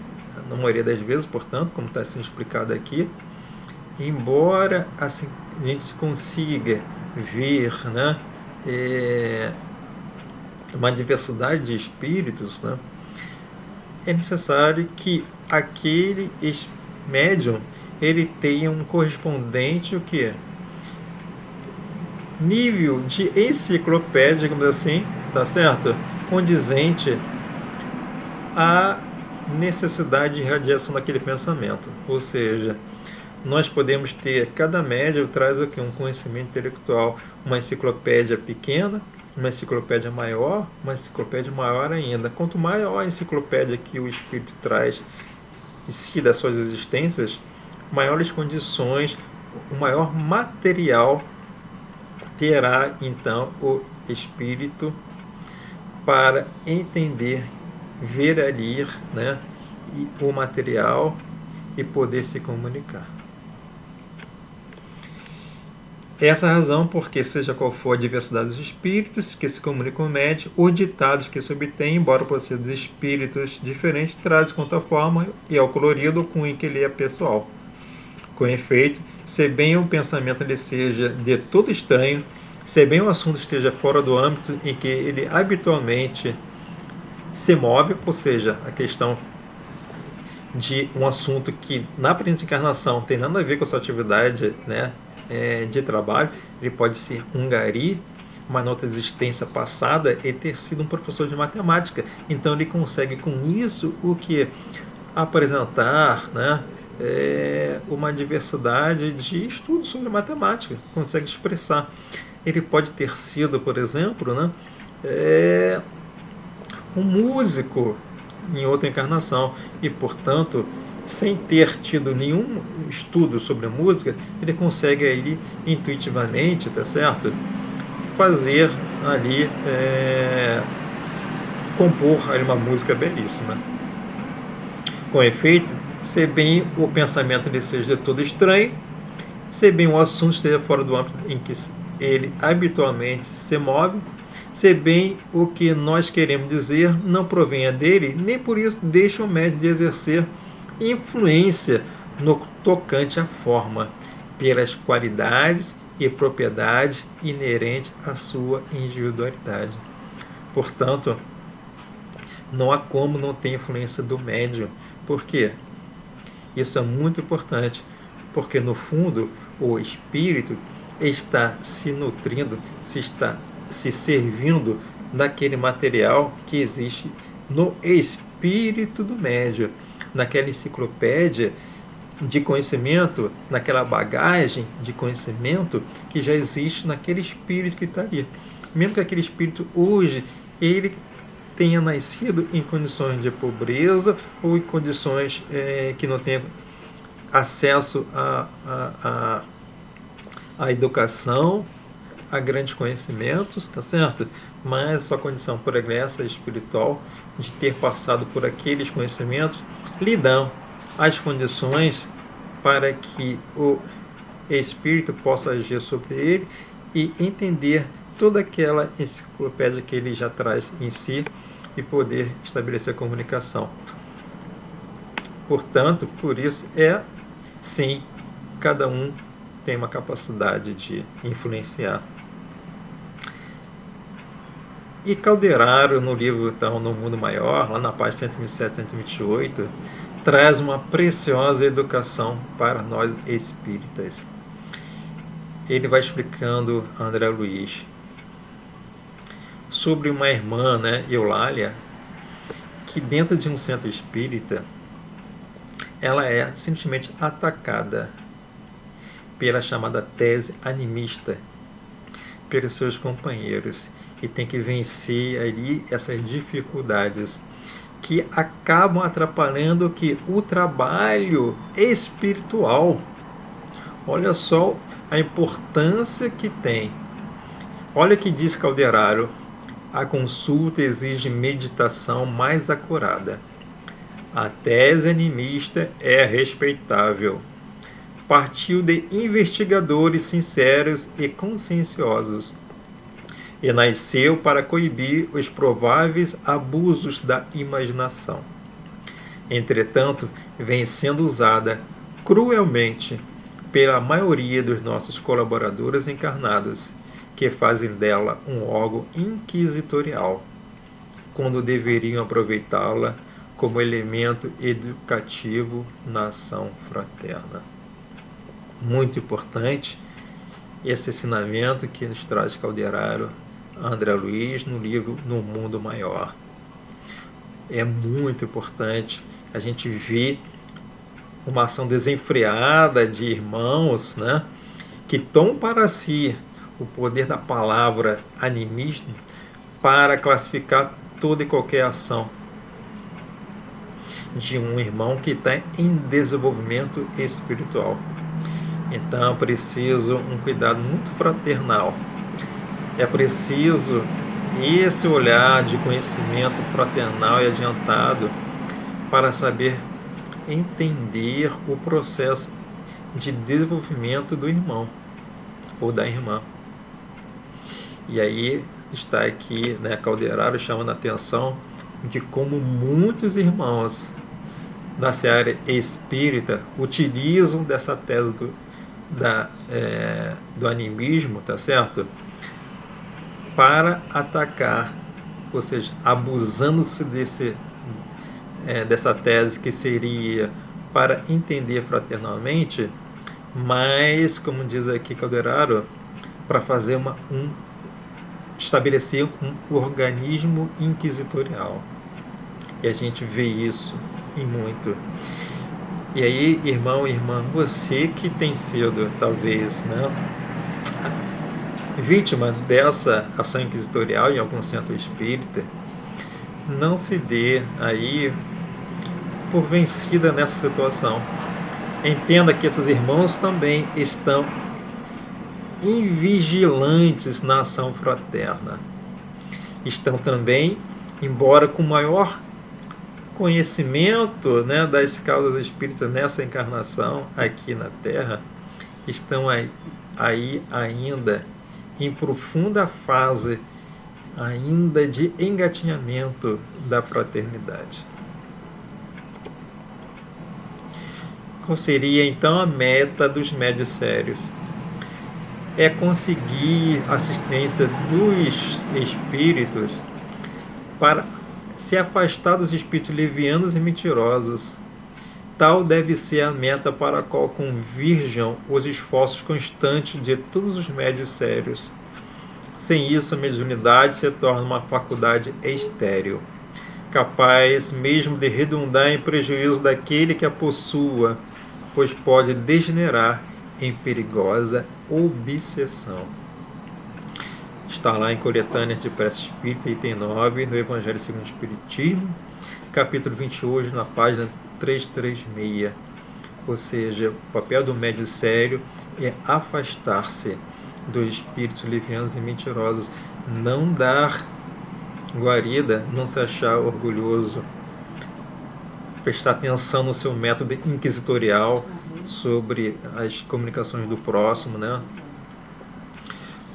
na maioria das vezes, portanto, como está sendo explicado aqui, embora assim a gente consiga ver, né, uma diversidade de espíritos, né, é necessário que aquele médium ele tenha um correspondente o que nível de enciclopédia, digamos assim, tá certo, condizente à necessidade de radiação daquele pensamento. Ou seja, nós podemos ter, cada médium traz o que? Um conhecimento intelectual, uma enciclopédia pequena, uma enciclopédia maior, uma enciclopédia maior ainda. Quanto maior a enciclopédia que o espírito traz em si das suas existências, maiores condições, o maior material terá então o espírito para entender, ver ali, né, o material e poder se comunicar. Essa é a razão porque, seja qual for a diversidade dos espíritos que se comunicam com o médium, os ditados que se obtêm, embora possam ser de espíritos diferentes, trazem quanto à forma e ao colorido com o que ele é pessoal. Com efeito, se bem o pensamento lhe seja de todo estranho, se bem o assunto esteja fora do âmbito em que ele habitualmente se move, ou seja, a questão de um assunto que na presente encarnação tem nada a ver com a sua atividade, né, de trabalho, ele pode ser um gari, mas na outra existência passada ele ter sido um professor de matemática, então ele consegue com isso o que apresentar, né, uma diversidade de estudos sobre matemática, consegue expressar. Ele pode ter sido, por exemplo, né, um músico em outra encarnação e, portanto, sem ter tido nenhum estudo sobre música, ele consegue aí intuitivamente, tá certo, fazer ali, compor ali uma música belíssima. Com efeito, se bem o pensamento lhe seja de todo estranho, se bem o assunto esteja fora do âmbito em que ele habitualmente se move, se bem o que nós queremos dizer não provenha dele, nem por isso deixa o médium de exercer influência no tocante à forma, pelas qualidades e propriedades inerentes à sua individualidade. Portanto, não há como não ter influência do médium. Por quê? Isso é muito importante, porque no fundo o espírito está se nutrindo, está se servindo daquele material que existe no espírito do médium, naquela enciclopédia de conhecimento, naquela bagagem de conhecimento que já existe naquele espírito que está ali. Mesmo que aquele espírito hoje ele tenha nascido em condições de pobreza ou em condições que não tenha acesso à educação, a grandes conhecimentos, tá certo? Mas sua condição pregressa espiritual de ter passado por aqueles conhecimentos lhe dão as condições para que o espírito possa agir sobre ele e entender toda aquela enciclopédia que ele já traz em si e poder estabelecer a comunicação. Portanto, por isso sim, cada um tem uma capacidade de influenciar. E Calderaro, no livro então, No Mundo Maior, lá na página 127 e 128, traz uma preciosa educação para nós espíritas. Ele vai explicando a André Luiz sobre uma irmã, né, Eulália, que dentro de um centro espírita, ela é simplesmente atacada pela chamada tese animista, pelos seus companheiros, e tem que vencer ali essas dificuldades que acabam atrapalhando o trabalho espiritual. Olha só a importância que tem. Olha o que diz Calderaro: a consulta exige meditação mais acurada. A tese animista é respeitável. partiu de investigadores sinceros e conscienciosos, e nasceu para coibir os prováveis abusos da imaginação. Entretanto, vem sendo usada cruelmente pela maioria dos nossos colaboradores encarnados, que fazem dela um órgão inquisitorial, quando deveriam aproveitá-la como elemento educativo na ação fraterna. Muito importante esse ensinamento que nos traz Calderaro André Luiz no livro No Mundo Maior. É muito importante a gente ver uma ação desenfreada de irmãos, né, que tomam para si o poder da palavra animismo para classificar toda e qualquer ação de um irmão que está em desenvolvimento espiritual. Então é preciso um cuidado muito fraternal. É preciso esse olhar de conhecimento fraternal e adiantado para saber entender o processo de desenvolvimento do irmão ou da irmã. E aí está aqui, né, Calderaro chamando a atenção de como muitos irmãos da seara espírita utilizam dessa tese do animismo, tá certo? Para atacar, ou seja, abusando-se dessa tese que seria para entender fraternalmente, mas, como diz aqui Calderaro, para fazer estabelecer um organismo inquisitorial. E a gente vê isso e muito. E aí, irmão, irmã, você que tem sido, talvez, né, vítima dessa ação inquisitorial em algum centro espírita, não se dê aí por vencida nessa situação. Entenda que esses irmãos também estão invigilantes na ação fraterna. Estão também, embora com maior conhecimento, né, das causas espíritas nessa encarnação aqui na Terra, estão aí ainda em profunda fase ainda de engatinhamento da fraternidade. Qual seria então a meta dos médios sérios? É conseguir assistência dos espíritos para se afastar dos espíritos levianos e mentirosos. Tal deve ser a meta para a qual convirjam os esforços constantes de todos os médios sérios. Sem isso, a mediunidade se torna uma faculdade estéril, capaz mesmo de redundar em prejuízo daquele que a possua, pois pode degenerar em perigosa obsessão. Está lá em Coletâneas de Prece Espírita, item 9, no Evangelho segundo o Espiritismo, capítulo 28, na página 336. Ou seja, o papel do médium sério é afastar-se dos espíritos levianos e mentirosos, não dar guarida, não se achar orgulhoso, prestar atenção no seu método inquisitorial sobre as comunicações do próximo, né?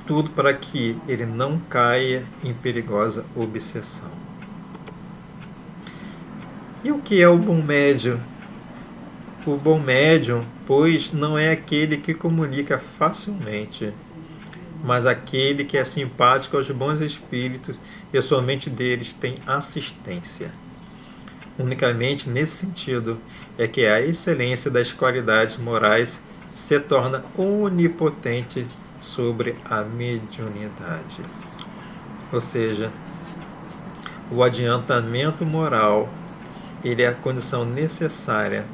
Tudo para que ele não caia em perigosa obsessão. E o que é o bom médium? O bom médium, pois, não é aquele que comunica facilmente, mas aquele que é simpático aos bons espíritos e somente deles tem assistência. Unicamente nesse sentido é que a excelência das qualidades morais se torna onipotente sobre a mediunidade. Ou seja, o adiantamento moral, ele é a condição necessária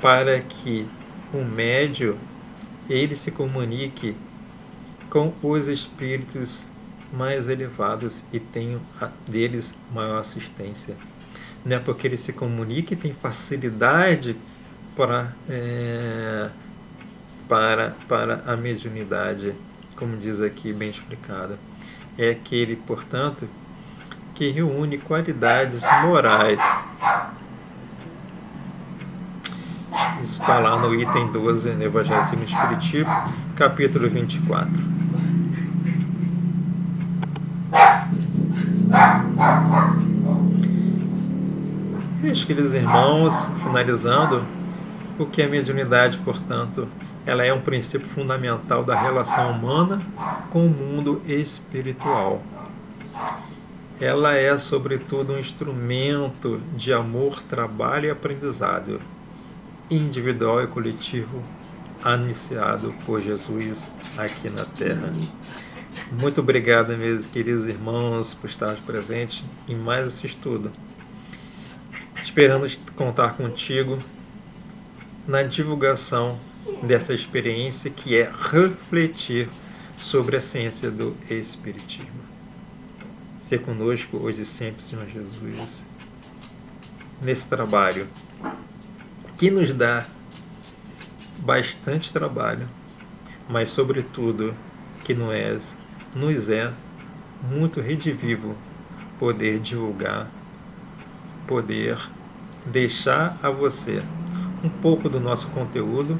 para que o médium ele se comunique com os espíritos mais elevados e tenha deles maior assistência. Não é porque ele se comunica e tem facilidade para a mediunidade, como diz aqui, bem explicado. É aquele, portanto, que reúne qualidades morais. está lá no item 12, no Evangelho segundo o Espiritismo, capítulo 24. Meus queridos irmãos, finalizando, o que é mediunidade, portanto, ela é um princípio fundamental da relação humana com o mundo espiritual. Ela é, sobretudo, um instrumento de amor, trabalho e aprendizado, individual e coletivo, anunciado por Jesus aqui na Terra. Muito obrigado, meus queridos irmãos, por estar presentes em mais esse estudo. Esperando contar contigo na divulgação dessa experiência que é refletir sobre a ciência do Espiritismo. Ser conosco hoje e sempre, Senhor Jesus, nesse trabalho que nos dá bastante trabalho, mas sobretudo que nos é muito redivivo poder divulgar, poder deixar a você um pouco do nosso conteúdo.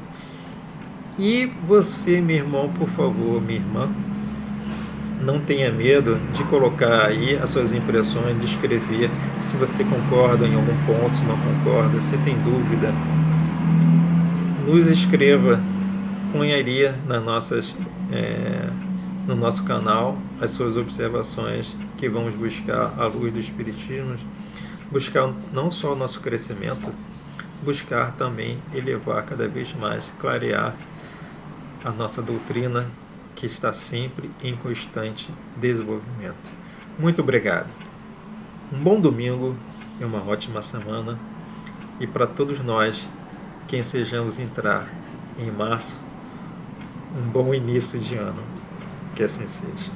E você, meu irmão, por favor, minha irmã, não tenha medo de colocar aí as suas impressões, de escrever se você concorda em algum ponto, se não concorda, se tem dúvida. Nos escreva, ponharia no nosso canal as suas observações, que vamos buscar à luz do Espiritismo, buscar não só o nosso crescimento, buscar também elevar cada vez mais, clarear a nossa doutrina, que está sempre em constante desenvolvimento. Muito obrigado. Um bom domingo e uma ótima semana. E para todos nós, que ensejamos entrar em março, um bom início de ano. Que assim seja.